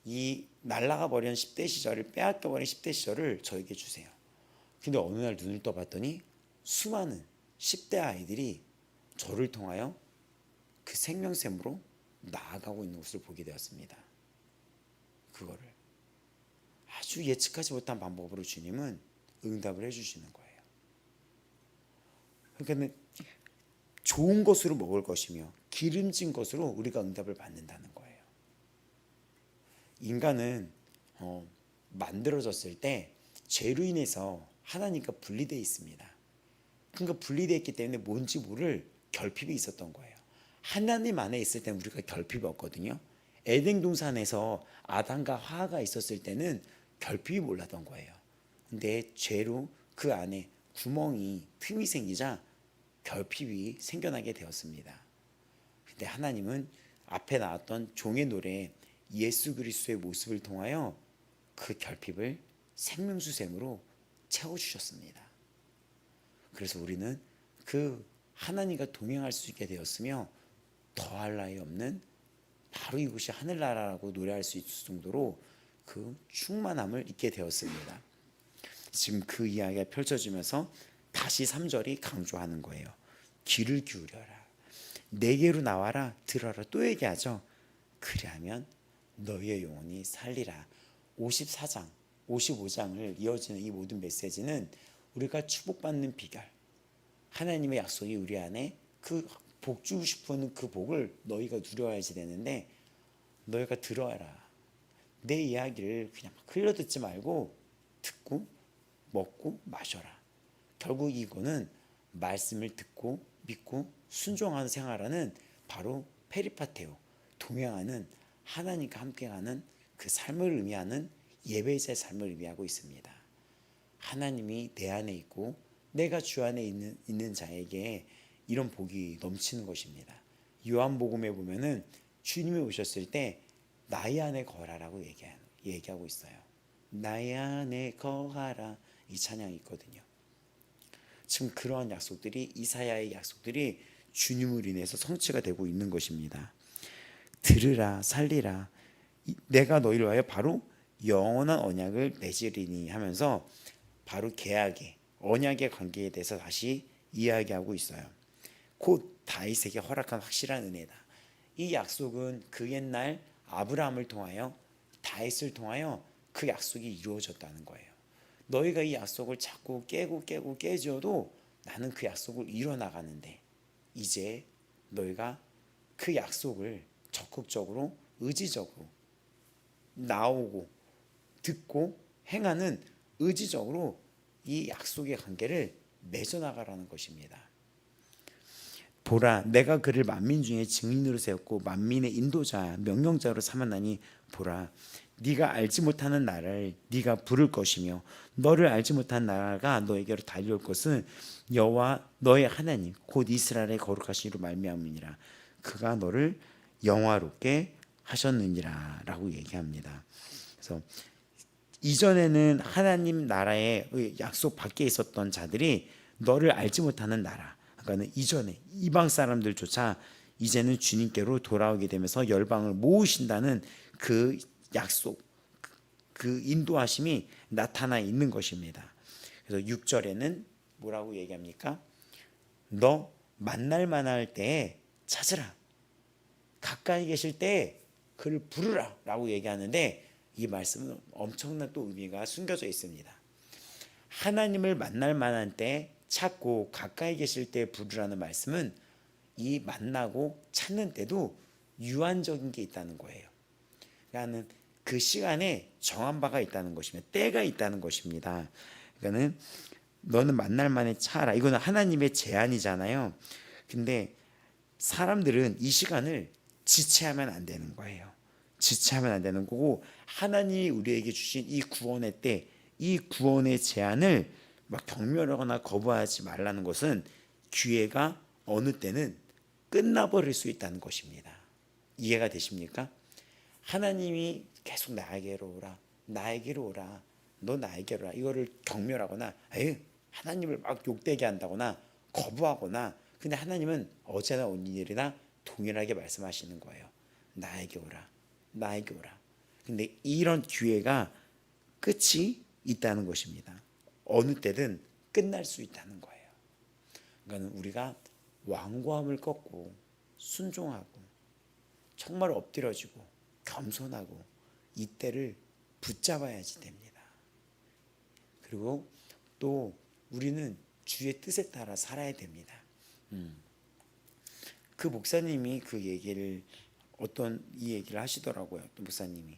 이 날아가 버린 10대 시절을, 빼앗겨 버린 10대 시절을 저에게 주세요. 근데 어느 날 눈을 떠봤더니 수많은 10대 아이들이 저를 통하여 그 생명샘으로 나아가고 있는 것을 보게 되었습니다. 그거를 아주 예측하지 못한 방법으로 주님은 응답을 해주시는 거예요. 그러니까 좋은 것으로 먹을 것이며 기름진 것으로 우리가 응답을 받는다는 거예요. 인간은 만들어졌을 때 죄로 인해서 하나님과 분리되어 있습니다. 그러니까 분리되어 있기 때문에 뭔지 모를 결핍이 있었던 거예요. 하나님 안에 있을 때는 우리가 결핍이 없거든요. 에덴 동산에서 아담과 하와가 있었을 때는 결핍이 몰랐던 거예요. 근데 죄로 그 안에 구멍이, 틈이 생기자 결핍이 생겨나게 되었습니다. 근데 하나님은 앞에 나왔던 종의 노래 예수 그리스도의 모습을 통하여 그 결핍을 생명수샘으로 채워주셨습니다. 그래서 우리는 그 하나님과 동행할 수 있게 되었으며 더할 나위 없는 바로 이곳이 하늘나라라고 노래할 수 있을 정도로 그 충만함을 잊게 되었습니다. 지금 그 이야기가 펼쳐지면서 다시 3절이 강조하는 거예요. 귀를 기울여라. 내게로 나와라. 들어라. 또 얘기하죠. 그리하면 너희의 영혼이 살리라. 54장, 55장을 이어지는 이 모든 메시지는 우리가 축복받는 비결, 하나님의 약속이 우리 안에 그 복 주고 싶은 그 복을 너희가 누려야지 되는데, 너희가 들어라. 내 이야기를 그냥 흘려듣지 말고 듣고 먹고 마셔라. 결국 이거는 말씀을 듣고 믿고 순종하는 생활하는 바로 페리파테오, 동행하는 하나님과 함께가는 그 삶을 의미하는 예배자의 삶을 의미하고 있습니다. 하나님이 내 안에 있고 내가 주 안에 있는 자에게 이런 복이 넘치는 것입니다. 요한복음에 보면은 주님이 오셨을 때 나의 안에 거하라고 얘기하고 있어요. 나의 안에 거하라, 이 찬양이 있거든요. 지금 그러한 약속들이, 이사야의 약속들이 주님을 인해서 성취가 되고 있는 것입니다. 들으라, 살리라. 내가 너희를 위하여 바로 영원한 언약을 맺으리니 하면서 바로 계약의, 언약의 관계에 대해서 다시 이야기하고 있어요. 곧 다윗에게 허락한 확실한 은혜다. 이 약속은 그 옛날 아브라함을 통하여, 다윗을 통하여 그 약속이 이루어졌다는 거예요. 너희가 이 약속을 자꾸 깨고 깨지어도 나는 그 약속을 이뤄나가는데, 이제 너희가 그 약속을 적극적으로, 의지적으로 나오고 듣고 행하는, 의지적으로 이 약속의 관계를 맺어나가라는 것입니다. 보라, 내가 그를 만민 중에 증인으로 세웠고 만민의 인도자, 명령자로 삼았나니 보라, 네가 알지 못하는 나라를 네가 부를 것이며 너를 알지 못한 나라가 너에게로 달려올 것은 여호와 너의 하나님 곧 이스라엘의 거룩하신 이로 말미암으니라. 그가 너를 영화롭게 하셨느니라 라고 얘기합니다. 그래서 이전에는 하나님 나라의 약속 밖에 있었던 자들이 너를 알지 못하는 나라, 그러니까 이전에 이방 사람들조차 이제는 주님께로 돌아오게 되면서 열방을 모으신다는 그 약속, 그 인도하심이 나타나 있는 것입니다. 그래서 6절에는 뭐라고 얘기합니까? 너 만날 만할 때에 찾으라. 가까이 계실 때 그를 부르라 라고 얘기하는데, 이 말씀은 엄청난 또 의미가 숨겨져 있습니다. 하나님을 만날 만한 때 찾고 가까이 계실 때 부르라는 말씀은 이 만나고 찾는 때도 유한적인 게 있다는 거예요. 그러니까는 그 시간에 정한 바가 있다는 것입니다. 때가 있다는 것입니다. 그러니까는 너는 만날 만에 찾아라. 이거는 하나님의 제안이잖아요. 근데 사람들은 이 시간을 지체하면 안 되는 거예요. 지체하면 안 되는 거고, 하나님이 우리에게 주신 이 구원의 때, 이 구원의 제안을 막 경멸하거나 거부하지 말라는 것은 기회가 어느 때는 끝나버릴 수 있다는 것입니다. 이해가 되십니까? 하나님이 계속 나에게로 오라, 나에게로 오라, 너 나에게로 오라, 이거를 경멸하거나 에이 하나님을 막 욕되게 한다거나 거부하거나, 근데 하나님은 어제나 오늘이나 동일하게 말씀하시는 거예요. 나에게 오라, 나에게 오라. 근데 이런 기회가 끝이 있다는 것입니다. 어느 때든 끝날 수 있다는 거예요. 그러니까 우리가 완고함을 꺾고 순종하고 정말 엎드려지고 겸손하고 이때를 붙잡아야지 됩니다. 그리고 또 우리는 주의 뜻에 따라 살아야 됩니다. 그 목사님이 그 얘기를 이 얘기를 하시더라고요. 또 목사님이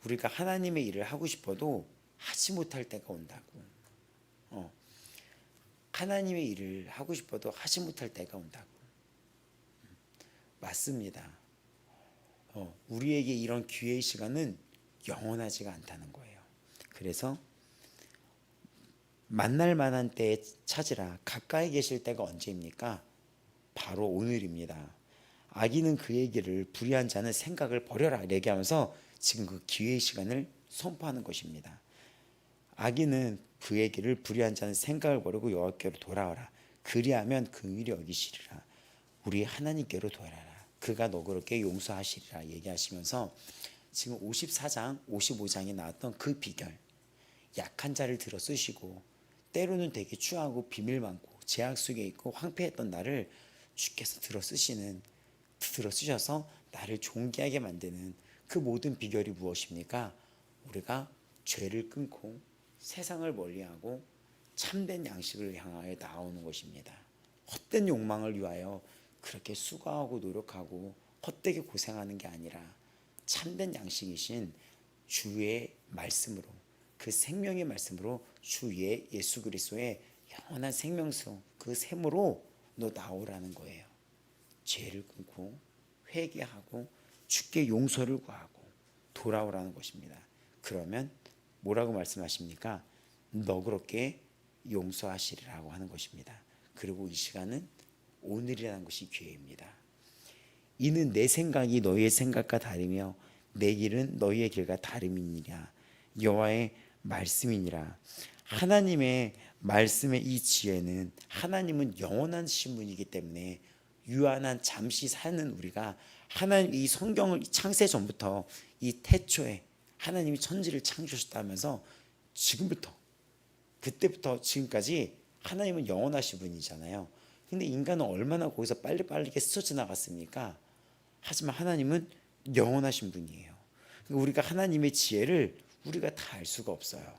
우리가 하나님의 일을 하고 싶어도 하지 못할 때가 온다고. 하나님의 일을 하고 싶어도 하지 못할 때가 온다고. 맞습니다. 우리에게 이런 기회의 시간은 영원하지가 않다는 거예요. 그래서 만날 만한 때에 찾으라. 가까이 계실 때가 언제입니까? 바로 오늘입니다. 악인은 그의 길을 불의한 자는 생각을 버려라 얘기하면서 지금 그 기회의 시간을 선포하는 것입니다. 악인은 그의 길을 불의한 자는 생각을 버리고 여호와께로 돌아오라. 그리하면 긍휼히 여기시리라. 우리 하나님께로 돌아라. 그가 너그럽게 용서하시리라 얘기하시면서 지금 54장 55장에 나왔던 그 비결, 약한 자를 들어 쓰시고 때로는 되게 추하고 비밀 많고 제약 속에 있고 황폐했던 나를 주께서 들어 쓰셔서 나를 존귀하게 만드는 그 모든 비결이 무엇입니까? 우리가 죄를 끊고 세상을 멀리하고 참된 양식을 향하여 나오는 것입니다. 헛된 욕망을 위하여 그렇게 수고하고 노력하고 헛되게 고생하는 게 아니라 참된 양식이신 주의 말씀으로, 그 생명의 말씀으로 주의 예수 그리스도의 영원한 생명수, 그 샘으로 너 나오라는 거예요. 죄를 끊고 회개하고 주께 용서를 구하고 돌아오라는 것입니다. 그러면 뭐라고 말씀하십니까? 너그럽게 용서하시리라고 하는 것입니다. 그리고 이 시간은 오늘이라는 것이 기회입니다. 이는 내 생각이 너희의 생각과 다르며 내 길은 너희의 길과 다름이니라. 여호와의 말씀이니라. 하나님의 말씀의 이 지혜는, 하나님은 영원한 신분이기 때문에 유한한 잠시 사는 우리가 하나님 이 성경을 창세 전부터 이 태초에 하나님이 천지를 창조하셨다면서 지금부터 그때부터 지금까지 하나님은 영원하신 분이잖아요. 근데 인간은 얼마나 거기서 빨리빨리 스쳐 지나갔습니까? 하지만 하나님은 영원하신 분이에요. 우리가 하나님의 지혜를 우리가 다 알 수가 없어요.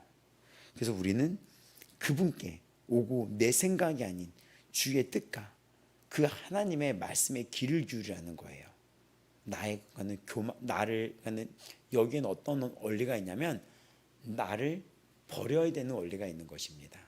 그래서 우리는 그분께 오고 내 생각이 아닌 주의 뜻과 그 하나님의 말씀에 귀를 기울이라는 거예요. 여기에는 어떤 원리가 있냐면 나를 버려야 되는 원리가 있는 것입니다.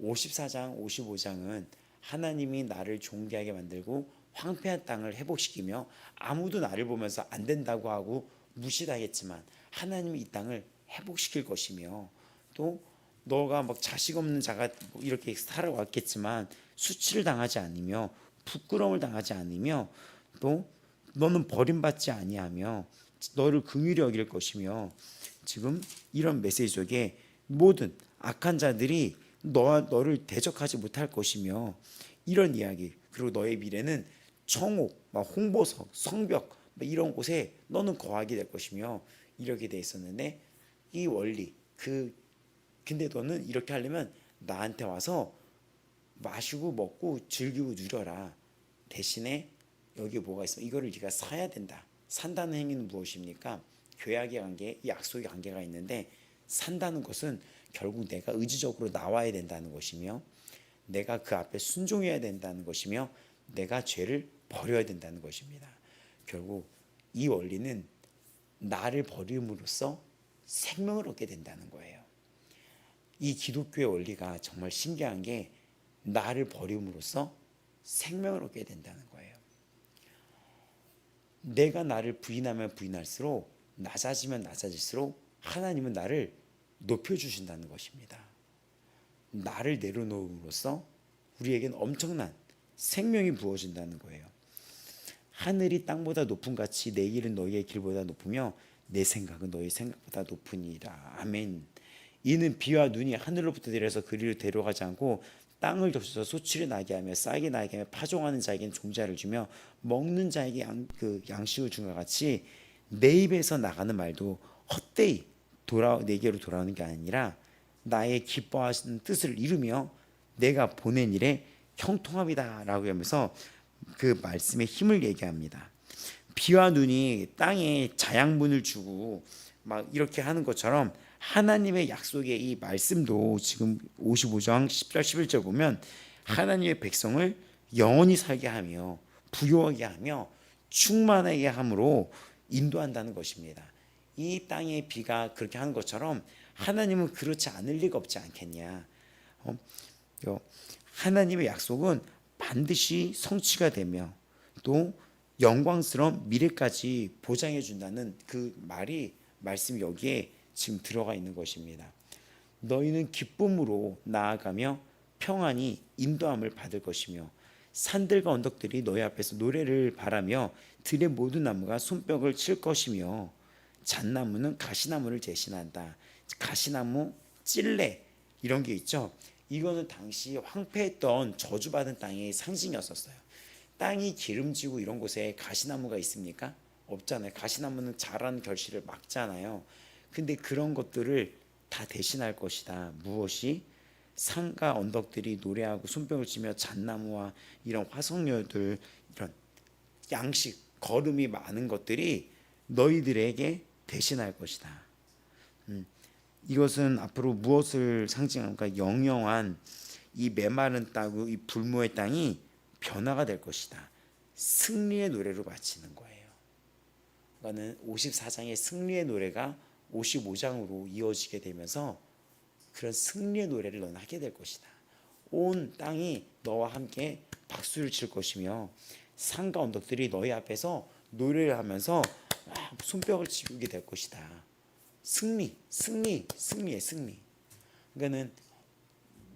54장 55장은 하나님이 나를 존귀하게 만들고 황폐한 땅을 회복시키며 아무도 나를 보면서 안 된다고 하고 무시당했지만 하나님이 이 땅을 회복시킬 것이며, 또 너가 막 자식 없는 자가 이렇게 살아왔겠지만 수치를 당하지 않으며 부끄러움을 당하지 않으며 또 너는 버림받지 아니하며 너를 긍휼히 여길 것이며, 지금 이런 메시지 속에 모든 악한 자들이 너를 대적하지 못할 것이며 이런 이야기, 그리고 너의 미래는 청옥, 홍보석, 성벽 이런 곳에 너는 거하게 될 것이며 이렇게 돼 있었는데, 이 원리 근데 너는 이렇게 하려면 나한테 와서 마시고 먹고 즐기고 누려라. 대신에 여기 뭐가 있으면 이거를 네가 사야 된다. 산다는 행위는 무엇입니까? 계약의 관계, 약속의 관계가 있는데 산다는 것은 결국 내가 의지적으로 나와야 된다는 것이며 내가 그 앞에 순종해야 된다는 것이며 내가 죄를 버려야 된다는 것입니다. 결국 이 원리는 나를 버림으로써 생명을 얻게 된다는 거예요. 이 기독교의 원리가 정말 신기한 게 나를 버림으로써 생명을 얻게 된다는 거예요. 내가 나를 부인하면 부인할수록, 낮아지면 낮아질수록 하나님은 나를 높여주신다는 것입니다. 나를 내려놓음으로써 우리에겐 엄청난 생명이 부어진다는 거예요. 하늘이 땅보다 높은 같이 내 길은 너희의 길보다 높으며 내 생각은 너희 생각보다 높으니라. 아멘. 이는 비와 눈이 하늘로부터 내려서 그리로 데려가지 않고 땅을 덮쳐서 소출이 나게 하며 싹이 나게 하며 파종하는 자에게는 종자를 주며 먹는 자에게 양식을 준 것 같이 내 입에서 나가는 말도 헛되이 내게로 돌아오는 게 아니라 나의 기뻐하시는 뜻을 이루며 내가 보낸 일에 형통함이다 라고 하면서 그 말씀의 힘을 얘기합니다. 비와 눈이 땅에 자양분을 주고 막 이렇게 하는 것처럼 하나님의 약속의 이 말씀도 지금 55장 10절 11절 보면 하나님의 백성을 영원히 살게 하며 부유하게 하며 충만하게 함으로 인도한다는 것입니다. 이 땅의 비가 그렇게 하는 것처럼 하나님은 그렇지 않을 리가 없지 않겠냐. 하나님의 약속은 반드시 성취가 되며 또 영광스러운 미래까지 보장해 준다는 그 말씀이 여기에 지금 들어가 있는 것입니다. 너희는 기쁨으로 나아가며 평안히 인도함을 받을 것이며 산들과 언덕들이 너희 앞에서 노래를 바라며 들의 모든 나무가 손뼉을 칠 것이며 잣나무는 가시나무를 대신한다. 가시나무, 찔레 이런 게 있죠. 이거는 당시 황폐했던 저주받은 땅의 상징이었었어요. 땅이 기름지고 이런 곳에 가시나무가 있습니까? 없잖아요. 가시나무는 자란 결실을 막잖아요. 근데 그런 것들을 다 대신할 것이다. 무엇이? 산과 언덕들이 노래하고 손뼉을 치며 잣나무와 이런 화석류들, 이런 양식, 거름이 많은 것들이 너희들에게 대신할 것이다. 이것은 앞으로 무엇을 상징합니까? 영영한 이 메마른 땅, 이 불모의 땅이 변화가 될 것이다. 승리의 노래로 바치는 거예요. 그러니까는 54장의 승리의 노래가 55장으로 이어지게 되면서 그런 승리의 노래를 너는 하게 될 것이다. 온 땅이 너와 함께 박수를 칠 것이며 산과 언덕들이 너희 앞에서 노래를 하면서 손뼉을 치게 될 것이다. 승리의 승리. 그러니까는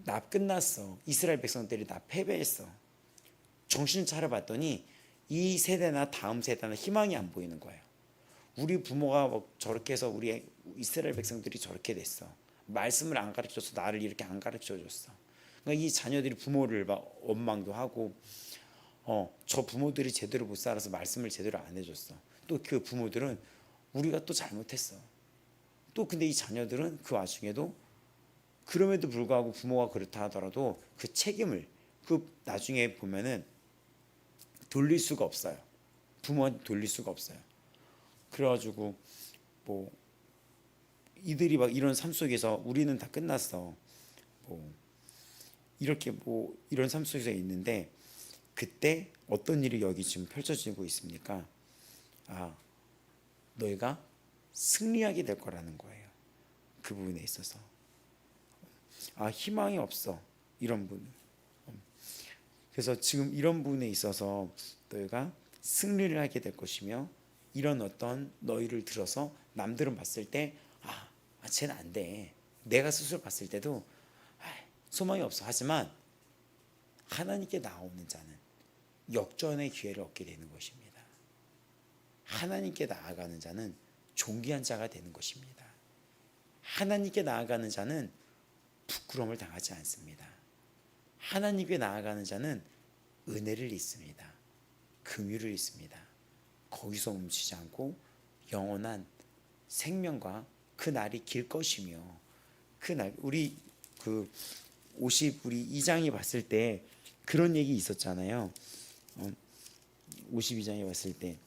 나 끝났어. 이스라엘 백성들이 나 패배했어. 정신 차려봤더니 이 세대나 다음 세대나 희망이 안 보이는 거예요. 우리 부모가 뭐 저렇게 해서 우리 이스라엘 백성들이 저렇게 됐어. 말씀을 안 가르쳐줘서 나를 이렇게 안 가르쳐줬어. 그러니까 이 자녀들이 부모를 막 원망도 하고 저 부모들이 제대로 못 살아서 말씀을 제대로 안 해줬어. 또 그 부모들은 우리가 또 잘못했어. 또 근데 이 자녀들은 그 와중에도 그럼에도 불구하고 부모가 그렇다 하더라도 그 책임을 나중에 보면은 돌릴 수가 없어요. 부모한테 돌릴 수가 없어요. 그래가지고 뭐 이들이 막 이런 삶 속에서 우리는 다 끝났어. 뭐 이렇게 뭐 이런 삶 속에서 있는데 그때 어떤 일이 여기 지금 펼쳐지고 있습니까? 너희가 승리하게 될 거라는 거예요. 그 부분에 있어서 희망이 없어 이런 부분. 그래서 지금 이런 부분에 있어서 너희가 승리를 하게 될 것이며 이런 어떤 너희를 들어서 남들은 봤을 때 쟤는 안 돼. 내가 스스로 봤을 때도 소망이 없어. 하지만 하나님께 나오는 자는 역전의 기회를 얻게 되는 것입니다. 하나님께 나아가는 자는 존귀한 자가 되는 것입니다. 하나님께 나아가는 자는 부끄러움을 당하지 않습니다. 하나님께 나아가는 자는 은혜를 잊습니다. 긍휼을 잊습니다. 거기서 멈추지 않고 영원한 생명과 그 날이 길 것이며 그 날 우리 우리 2장에 봤을 때 그런 얘기 있었잖아요. 52장에 봤을 때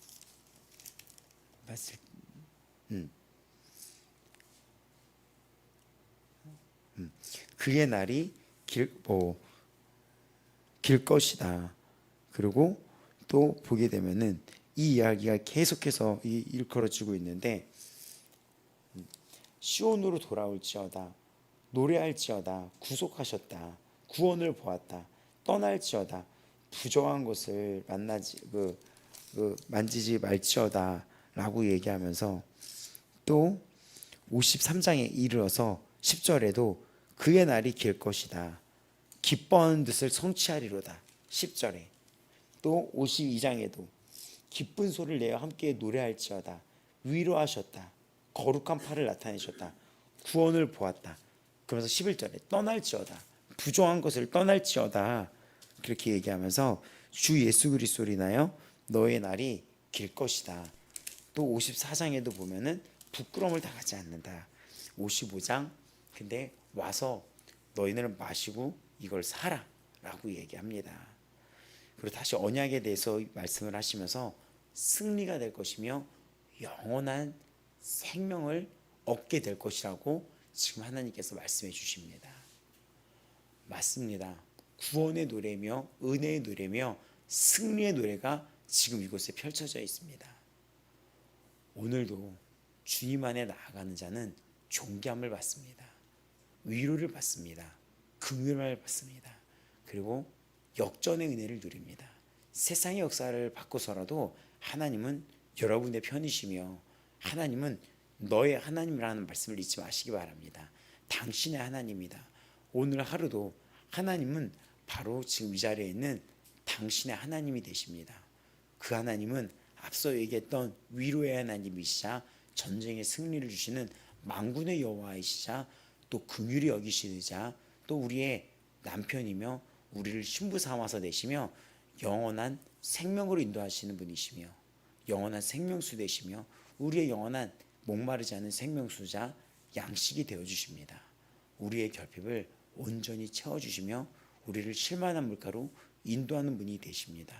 그의 날이 길 것이다. 그리고 또 보게 되면은 이 이야기가 계속해서 일컬어지고 있는데, 시온으로 돌아올지어다, 노래할지어다, 구속하셨다, 구원을 보았다, 떠날지어다, 부정한 것을 만지지 말지어다라고 얘기하면서, 또 53장에 이르러서 10절에도 그의 날이 길 것이다, 기뻐하는 뜻을 성취하리로다 10절에, 또 52장에도 기쁜 소리를 내어 함께 노래할지어다, 위로하셨다, 거룩한 팔을 나타내셨다, 구원을 보았다. 그러면서 11절에 떠날지어다, 부정한 것을 떠날지어다, 그렇게 얘기하면서 주 예수 그리스도로 인하여 너의 날이 길 것이다. 또 54장에도 보면은 부끄러움을 당하지 않는다. 55장 근데 와서 너희는 마시고 이걸 사라 라고 얘기합니다. 그리고 다시 언약에 대해서 말씀을 하시면서 승리가 될 것이며 영원한 생명을 얻게 될 것이라고 지금 하나님께서 말씀해 주십니다. 맞습니다. 구원의 노래며 은혜의 노래며 승리의 노래가 지금 이곳에 펼쳐져 있습니다. 오늘도 주님 안에 나아가는 자는 존귀함을 받습니다. 위로를 받습니다. 긍휼을 받습니다. 그리고 역전의 은혜를 누립니다. 세상의 역사를 바꿔서라도 하나님은 여러분의 편이시며 하나님은 너의 하나님이라는 말씀을 잊지 마시기 바랍니다. 당신의 하나님이다. 오늘 하루도 하나님은 바로 지금 이 자리에 있는 당신의 하나님이 되십니다. 그 하나님은 앞서 얘기했던 위로의 하나님이시자 전쟁의 승리를 주시는 만군의 여호와이시자 또 긍휼히 여기시자 또 우리의 남편이며 우리를 신부 삼아서 내시며 영원한 생명으로 인도하시는 분이시며 영원한 생명수 되시며 우리의 영원한 목마르지 않은 생명수자 양식이 되어주십니다. 우리의 결핍을 온전히 채워주시며 우리를 쉴만한 물가로 인도하는 분이 되십니다.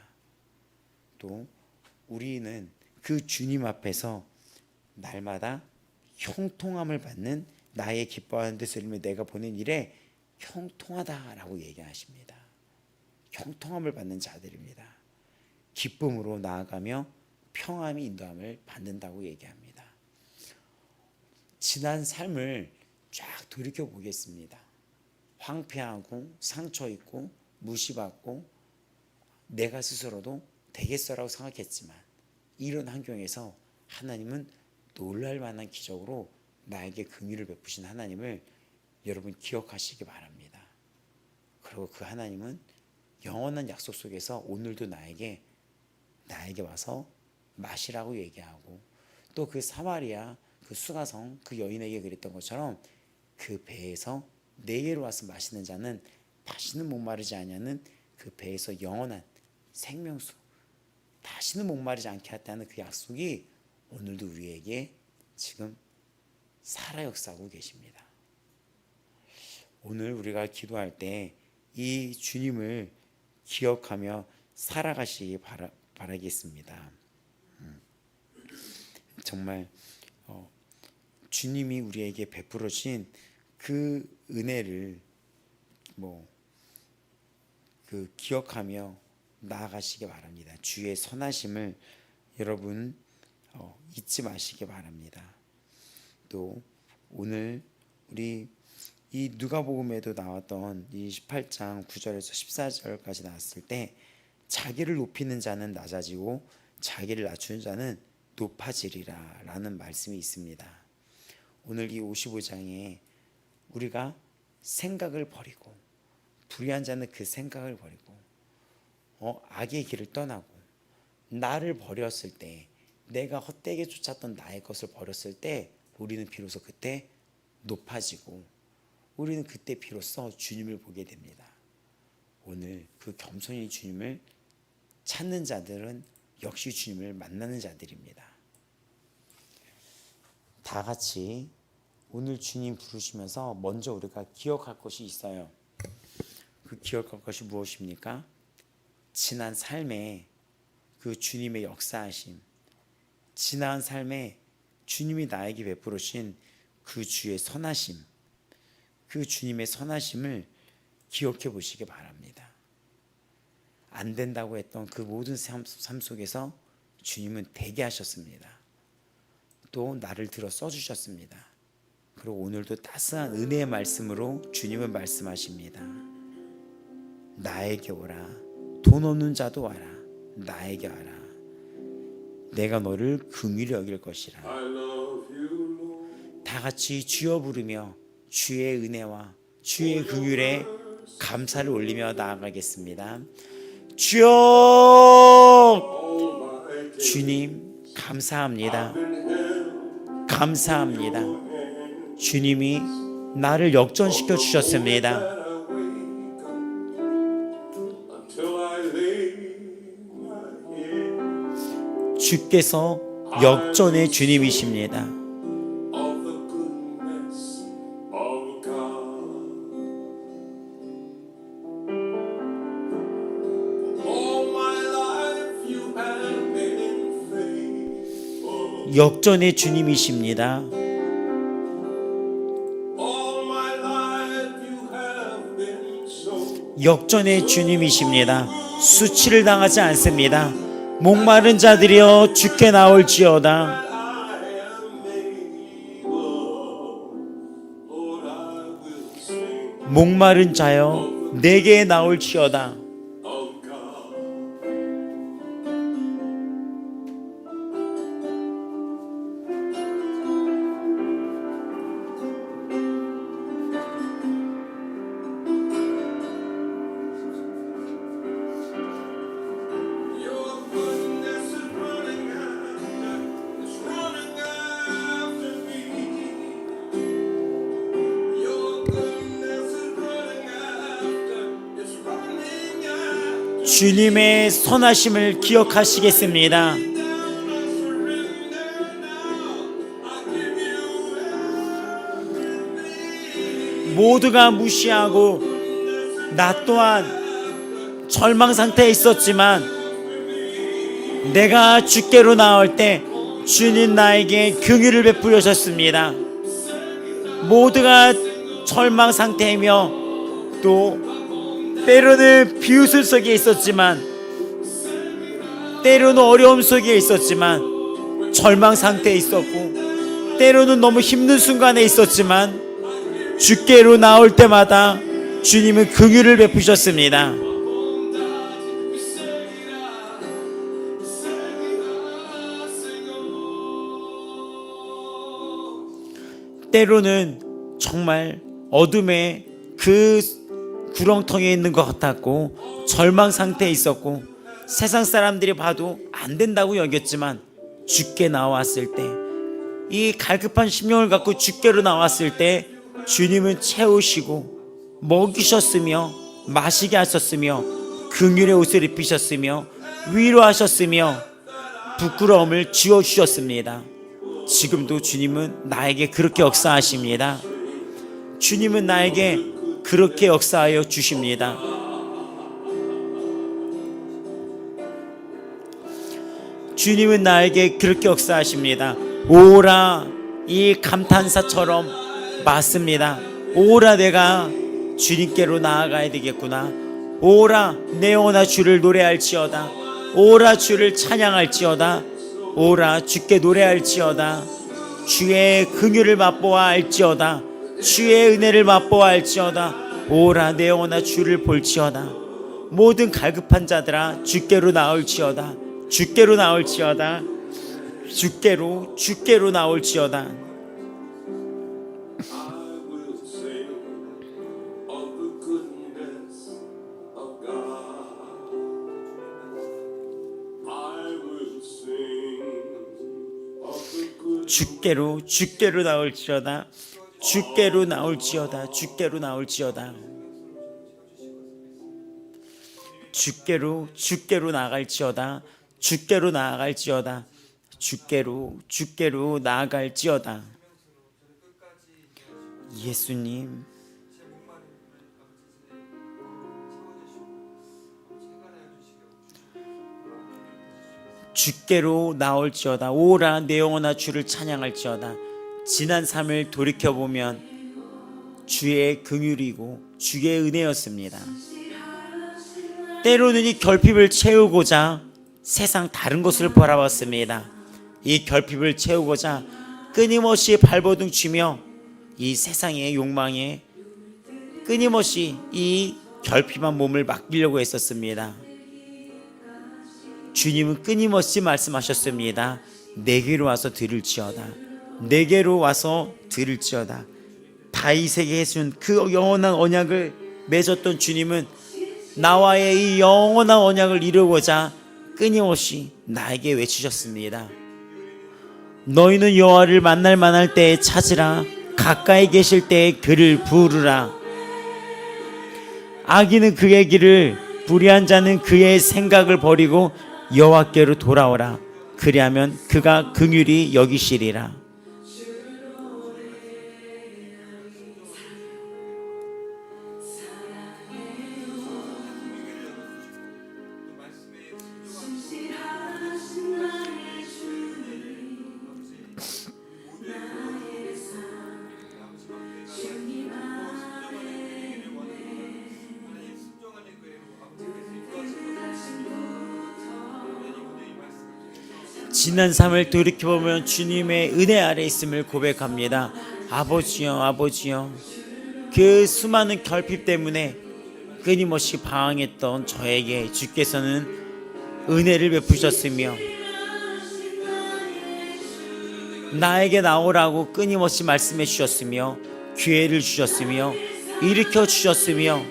또 우리는 그 주님 앞에서 날마다 형통함을 받는 나의 기뻐하는 뜻을 이루며 내가 보낸 일에 형통하다라고 얘기하십니다. 형통함을 받는 자들입니다. 기쁨으로 나아가며 평안이 인도함을 받는다고 얘기합니다. 지난 삶을 쫙 돌이켜 보겠습니다. 황폐하고 상처 있고 무시받고 내가 스스로도 되겠어라고 생각했지만 이런 환경에서 하나님은 놀랄 만한 기적으로 나에게 긍휼을 베푸신 하나님을 여러분 기억하시기 바랍니다. 그리고 그 하나님은 영원한 약속 속에서 오늘도 나에게 와서 마시라고 얘기하고 또 그 사마리아 그 수가성 그 여인에게 그랬던 것처럼 그 배에서 내게로 와서 마시는 자는 다시는 목마르지 아니하는 그 배에서 영원한 생명수 다시는 목마르지 않게 하다는 그 약속이 오늘도 우리에게 지금 살아 역사하고 계십니다. 오늘 우리가 기도할 때 이 주님을 기억하며 살아가시기 바라겠습니다. 정말 주님이 우리에게 베풀어 주신 그 은혜를 기억하며 나아가시기 바랍니다. 주의 선하심을 여러분 잊지 마시기 바랍니다. 또 오늘 우리 이 누가복음에도 나왔던 이 18장 9절에서 14절까지 나왔을 때 자기를 높이는 자는 낮아지고 자기를 낮추는 자는 높아지리라 라는 말씀이 있습니다. 오늘 이 55장에 우리가 생각을 버리고 불의한 자는 그 생각을 버리고 악의 길을 떠나고 나를 버렸을 때 내가 헛되게 쫓았던 나의 것을 버렸을 때 우리는 비로소 그때 높아지고 우리는 그때 비로소 주님을 보게 됩니다. 오늘 그 겸손히 주님을 찾는 자들은 역시 주님을 만나는 자들입니다. 다 같이 오늘 주님 부르시면서 먼저 우리가 기억할 것이 있어요. 그 기억할 것이 무엇입니까? 지난 삶에 그 주님의 역사하심, 지난 삶에 주님이 나에게 베풀어 주신 그 주의 선하심, 그 주님의 선하심을 기억해 보시기 바랍니다. 안 된다고 했던 그 모든 삶 속에서 주님은 되게 하셨습니다. 또 나를 들어 써주셨습니다. 그리고 오늘도 따스한 은혜의 말씀으로 주님은 말씀하십니다. 나에게 오라. 돈 없는 자도 와라. 나에게 와라. 내가 너를 긍휼히 여길 것이라. 다 같이 주여 부르며 주의 은혜와 주의 긍휼에 감사를 올리며 나아가겠습니다. 주여, 주님 감사합니다. 감사합니다. 주님이 나를 역전시켜 주셨습니다. 주께서 역전의 주님이십니다. 역전의 주님이십니다. 역전의 주님이십니다. 수치를 당하지 않습니다. 목마른 자들이여 주께 나올지어다. 목마른 자여 내게 나올지어다. 주님의 선하심을 기억하시겠습니다. 모두가 무시하고 나 또한 절망 상태에 있었지만 내가 주께로 나올 때 주님 나에게 긍휼을 베풀어 주셨습니다. 모두가 절망 상태이며 또 때로는 비웃음 속에 있었지만 때로는 어려움 속에 있었지만 절망 상태에 있었고 때로는 너무 힘든 순간에 있었지만 주께로 나올 때마다 주님은 긍휼을 베푸셨습니다. 때로는 정말 어둠의 그 구렁텅이에 있는 것 같았고 절망 상태에 있었고 세상 사람들이 봐도 안 된다고 여겼지만 주께 나왔을 때, 이 갈급한 심령을 갖고 주께로 나왔을 때 주님은 채우시고 먹이셨으며 마시게 하셨으며 긍휼의 옷을 입히셨으며 위로하셨으며 부끄러움을 지워주셨습니다. 지금도 주님은 나에게 그렇게 역사하십니다. 주님은 나에게 그렇게 역사하여 주십니다. 주님은 나에게 그렇게 역사하십니다. 오라, 이 감탄사처럼 맞습니다. 오라, 내가 주님께로 나아가야 되겠구나. 오라, 내 영혼아 주를 노래할지어다. 오라, 주를 찬양할지어다. 오라, 주께 노래할지어다. 주의 긍휼을 맛보아 알지어다. 주의 은혜를 맛보아 알지어다. 오라, 내 영혼아 주를 볼지어다. 모든 갈급한 자들아 주께로 나올지어다. 주께로 나올지어다. 주께로 나올지어다. 주께로 나올지어다. 주께로 나올지어다. 주께로 나올지어다. 주께로 나갈지어다. 주께로 나아갈지어다. 주께로 나아갈지어다. 예수님, 주께로 나올지어다. 오라, 내 영혼아 주를 찬양할지어다. 지난 삶을 돌이켜보면 주의 긍휼이고 주의 은혜였습니다. 때로는 이 결핍을 채우고자 세상 다른 것을 바라봤습니다. 이 결핍을 채우고자 끊임없이 발버둥 치며 이 세상의 욕망에 끊임없이 이 결핍한 몸을 맡기려고 했었습니다. 주님은 끊임없이 말씀하셨습니다. 내게로 와서 들을지어다. 내게로 와서 들을지어다. 다윗에게 해준 그 영원한 언약을 맺었던 주님은 나와의 이 영원한 언약을 이루고자 끊임없이 나에게 외치셨습니다. 너희는 여호와를 만날 만할 때에 찾으라. 가까이 계실 때에 그를 부르라. 악인은 그의 길을, 불의한 자는 그의 생각을 버리고 여호와께로 돌아오라. 그리하면 그가 긍휼히 여기시리라. 지난 삶을 돌이켜보면 주님의 은혜 아래 있음을 고백합니다. 아버지여, 아버지여, 그 수많은 결핍 때문에 끊임없이 방황했던 저에게 주께서는 은혜를 베푸셨으며 나에게 나오라고 끊임없이 말씀해 주셨으며 기회를 주셨으며 일으켜 주셨으며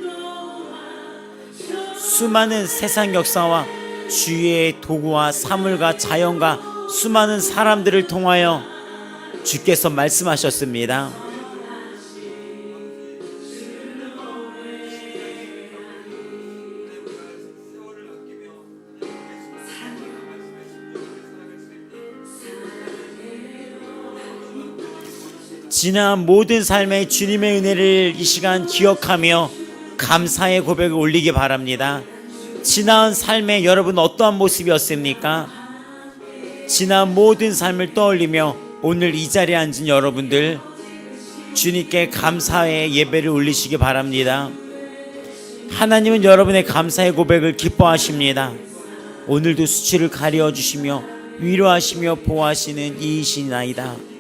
수많은 세상 역사와 주위의 도구와 사물과 자연과 수많은 사람들을 통하여 주께서 말씀하셨습니다. 지난 모든 삶의 주님의 은혜를 이 시간 기억하며 감사의 고백을 올리기 바랍니다. 지난 삶에 여러분 어떠한 모습이었습니까? 지난 모든 삶을 떠올리며 오늘 이 자리에 앉은 여러분들 주님께 감사의 예배를 올리시기 바랍니다. 하나님은 여러분의 감사의 고백을 기뻐하십니다. 오늘도 수치를 가려 주시며 위로하시며 보호하시는 이이시나이다.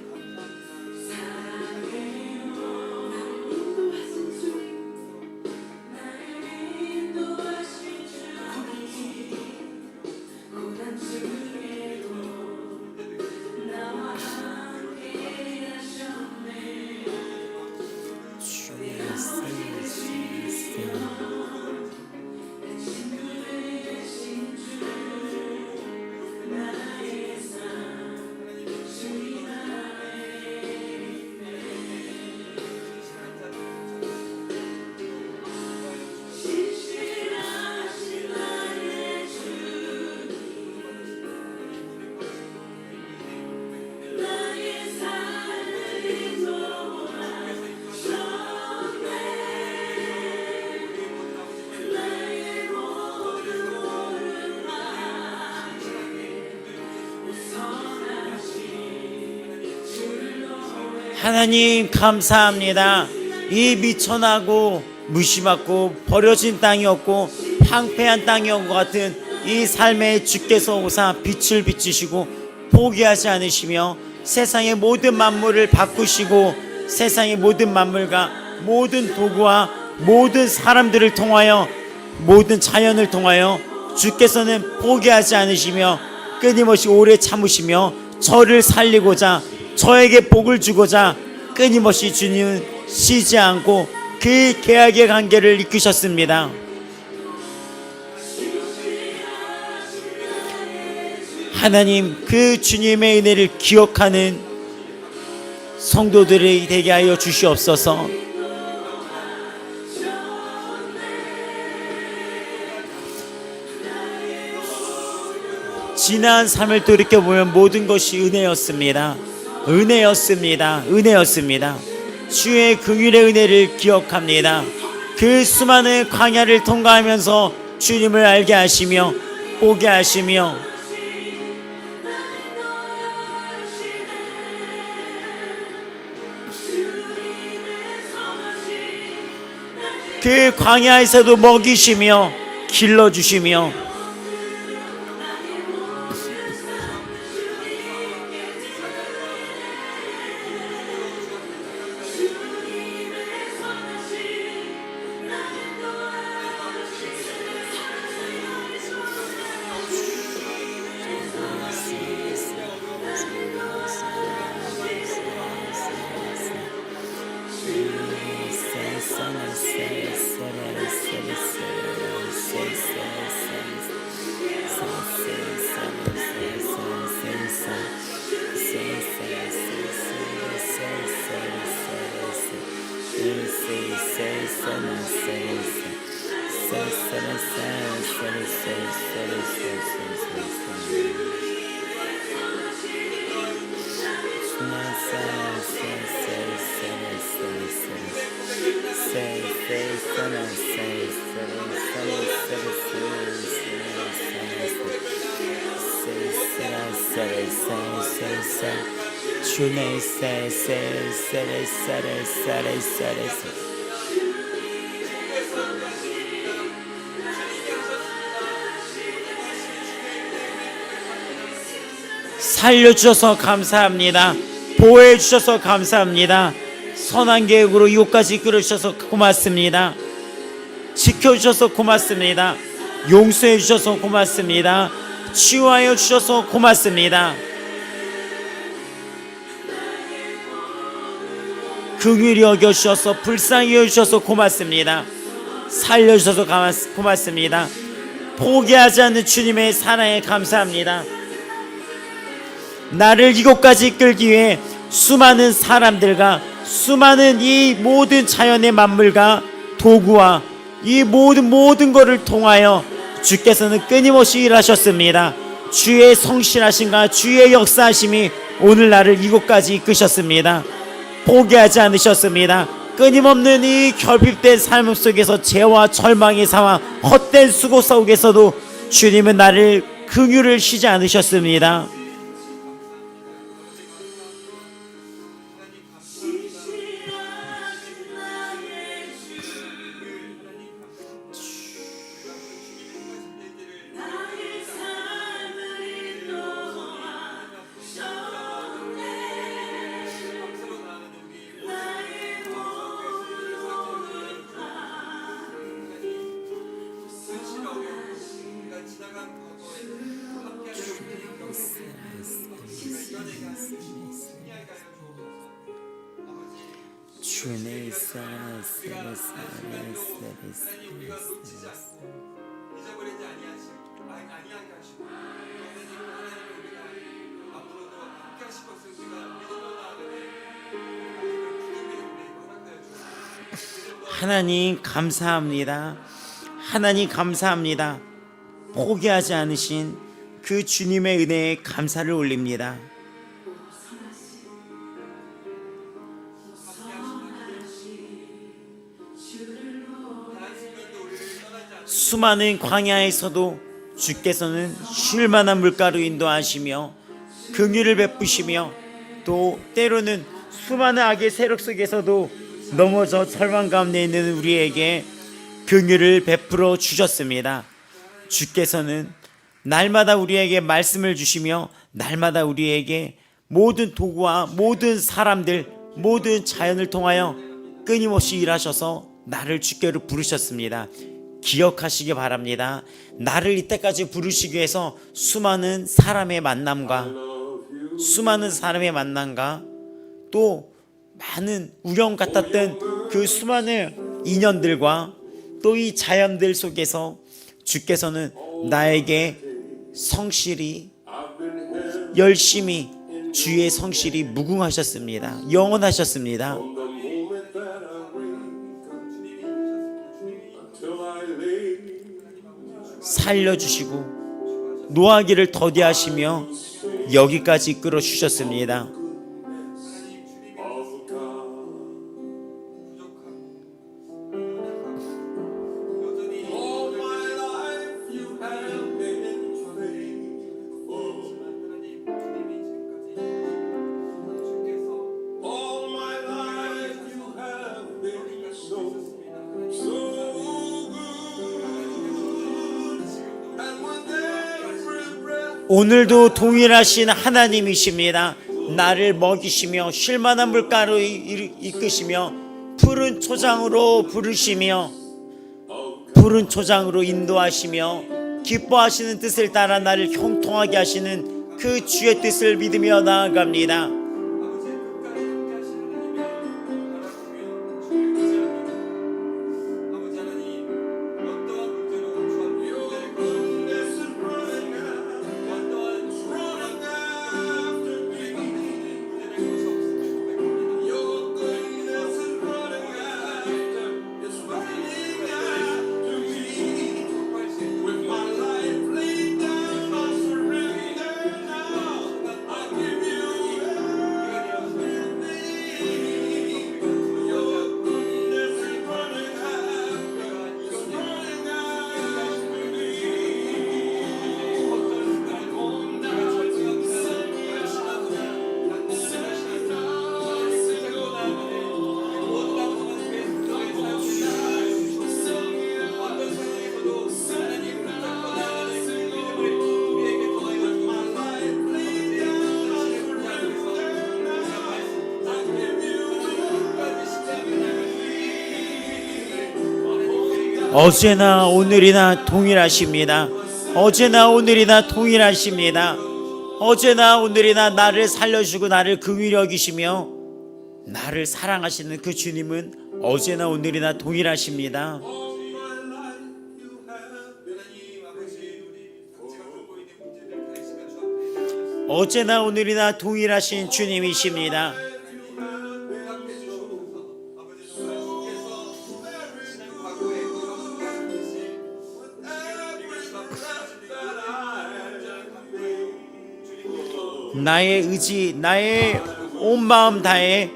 하나님 감사합니다. 이 미천하고 무심하고 버려진 땅이었고 황폐한 땅이었던 것 같은 이 삶에 주께서 오사 빛을 비추시고 포기하지 않으시며 세상의 모든 만물을 바꾸시고 세상의 모든 만물과 모든 도구와 모든 사람들을 통하여 모든 자연을 통하여 주께서는 포기하지 않으시며 끊임없이 오래 참으시며 저를 살리고자 저에게 복을 주고자 끊임없이 주님은 쉬지 않고 그 계약의 관계를 이끄셨습니다. 하나님 그 주님의 은혜를 기억하는 성도들이 되게 하여 주시옵소서. 지난 삶을 돌이켜보면 모든 것이 은혜였습니다. 은혜였습니다. 주의 긍휼의 은혜를 기억합니다. 그 수많은 광야를 통과하면서 주님을 알게 하시며 보게 하시며 그 광야에서도 먹이시며 길러주시며 주네 살려주셔서 감사합니다. 보호해주셔서 감사합니다. 선한 계획으로 이곳까지 이끌어주셔서 고맙습니다. 지켜주셔서 고맙습니다. 용서해주셔서 고맙습니다. 치유하여 주셔서 고맙습니다. 긍휼히 여겨주셔서 불쌍히 여겨주셔서 고맙습니다. 살려주셔서 고맙습니다. 포기하지 않는 주님의 사랑에 감사합니다. 나를 이곳까지 이끌기 위해 수많은 사람들과 수많은 이 모든 자연의 만물과 도구와 이 모든 것을 통하여 주께서는 끊임없이 일하셨습니다. 주의 성실하심과 주의 역사하심이 오늘 나를 이곳까지 이끄셨습니다. 포기하지 않으셨습니다. 끊임없는 이 결핍된 삶 속에서 죄와 절망의 상황, 헛된 수고 속에서도 주님은 나를 긍휼을 쉬지 않으셨습니다. 하나님 감사합니다. 하나님 감사합니다. 포기하지 않으신 그 주님의 은혜에 감사를 올립니다. 수많은 광야에서도 주께서는 쉴만한 물가로 인도하시며 긍휼을 베푸시며 또 때로는 수많은 악의 세력 속에서도 넘어져 절망 가운데 있는 우리에게 긍휼을 베풀어 주셨습니다. 주께서는 날마다 우리에게 말씀을 주시며 날마다 우리에게 모든 도구와 모든 사람들, 모든 자연을 통하여 끊임없이 일하셔서 나를 주께로 부르셨습니다. 기억하시기 바랍니다. 나를 이때까지 부르시기 위해서 수많은 사람의 만남과 또 많은 우영 같았던 그 수많은 인연들과 또 이 자연들 속에서 주께서는 나에게 성실히 열심히 주의 성실히 무궁하셨습니다. 영원하셨습니다. 살려주시고 노하기를 더디하시며 여기까지 이끌어 주셨습니다. 오늘도 동일하신 하나님이십니다. 나를 먹이시며 쉴만한 물가로 이끄시며 푸른 초장으로 부르시며 푸른 초장으로 인도하시며 기뻐하시는 뜻을 따라 나를 형통하게 하시는 그 주의 뜻을 믿으며 나아갑니다. 어제나 오늘이나 동일하십니다. 어제나 오늘이나 동일하십니다. 어제나 오늘이나 나를 살려주고 나를 긍휼히 여기시며 나를 사랑하시는 그 주님은 어제나 오늘이나 동일하십니다. 어제나 오늘이나 동일하신 주님이십니다. 나의 의지, 나의 온 마음 다해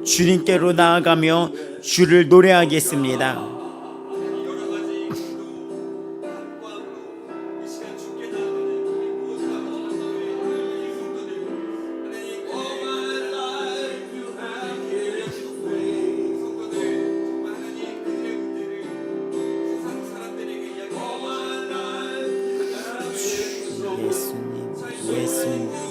주님께로 나아가며 주를 노래하겠습니다. 예수님.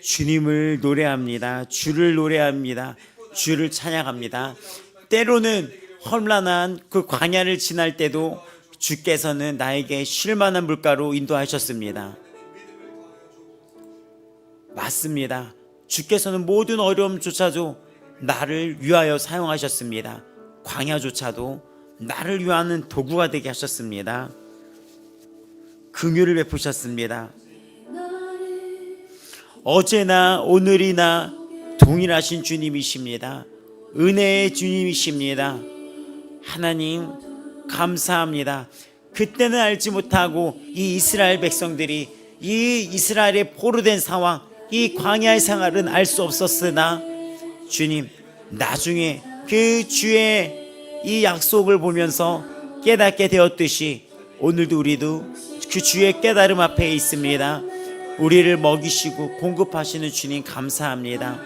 주님을 노래합니다. 주를 노래합니다. 주를 찬양합니다. 때로는 험난한 그 광야를 지날 때도 주께서는 나에게 쉴만한 물가로 인도하셨습니다. 맞습니다. 주께서는 모든 어려움조차도 나를 위하여 사용하셨습니다. 광야조차도 나를 위하는 도구가 되게 하셨습니다. 긍휼을 베푸셨습니다. 어제나 오늘이나 동일하신 주님이십니다. 은혜의 주님이십니다. 하나님 감사합니다. 그때는 알지 못하고 이 이스라엘 백성들이 이 이스라엘의 포로된 상황, 이 광야의 생활은 알 수 없었으나 주님 나중에 그 주의 이 약속을 보면서 깨닫게 되었듯이 오늘도 우리도 그 주의 깨달음 앞에 있습니다. 우리를 먹이시고 공급하시는 주님 감사합니다.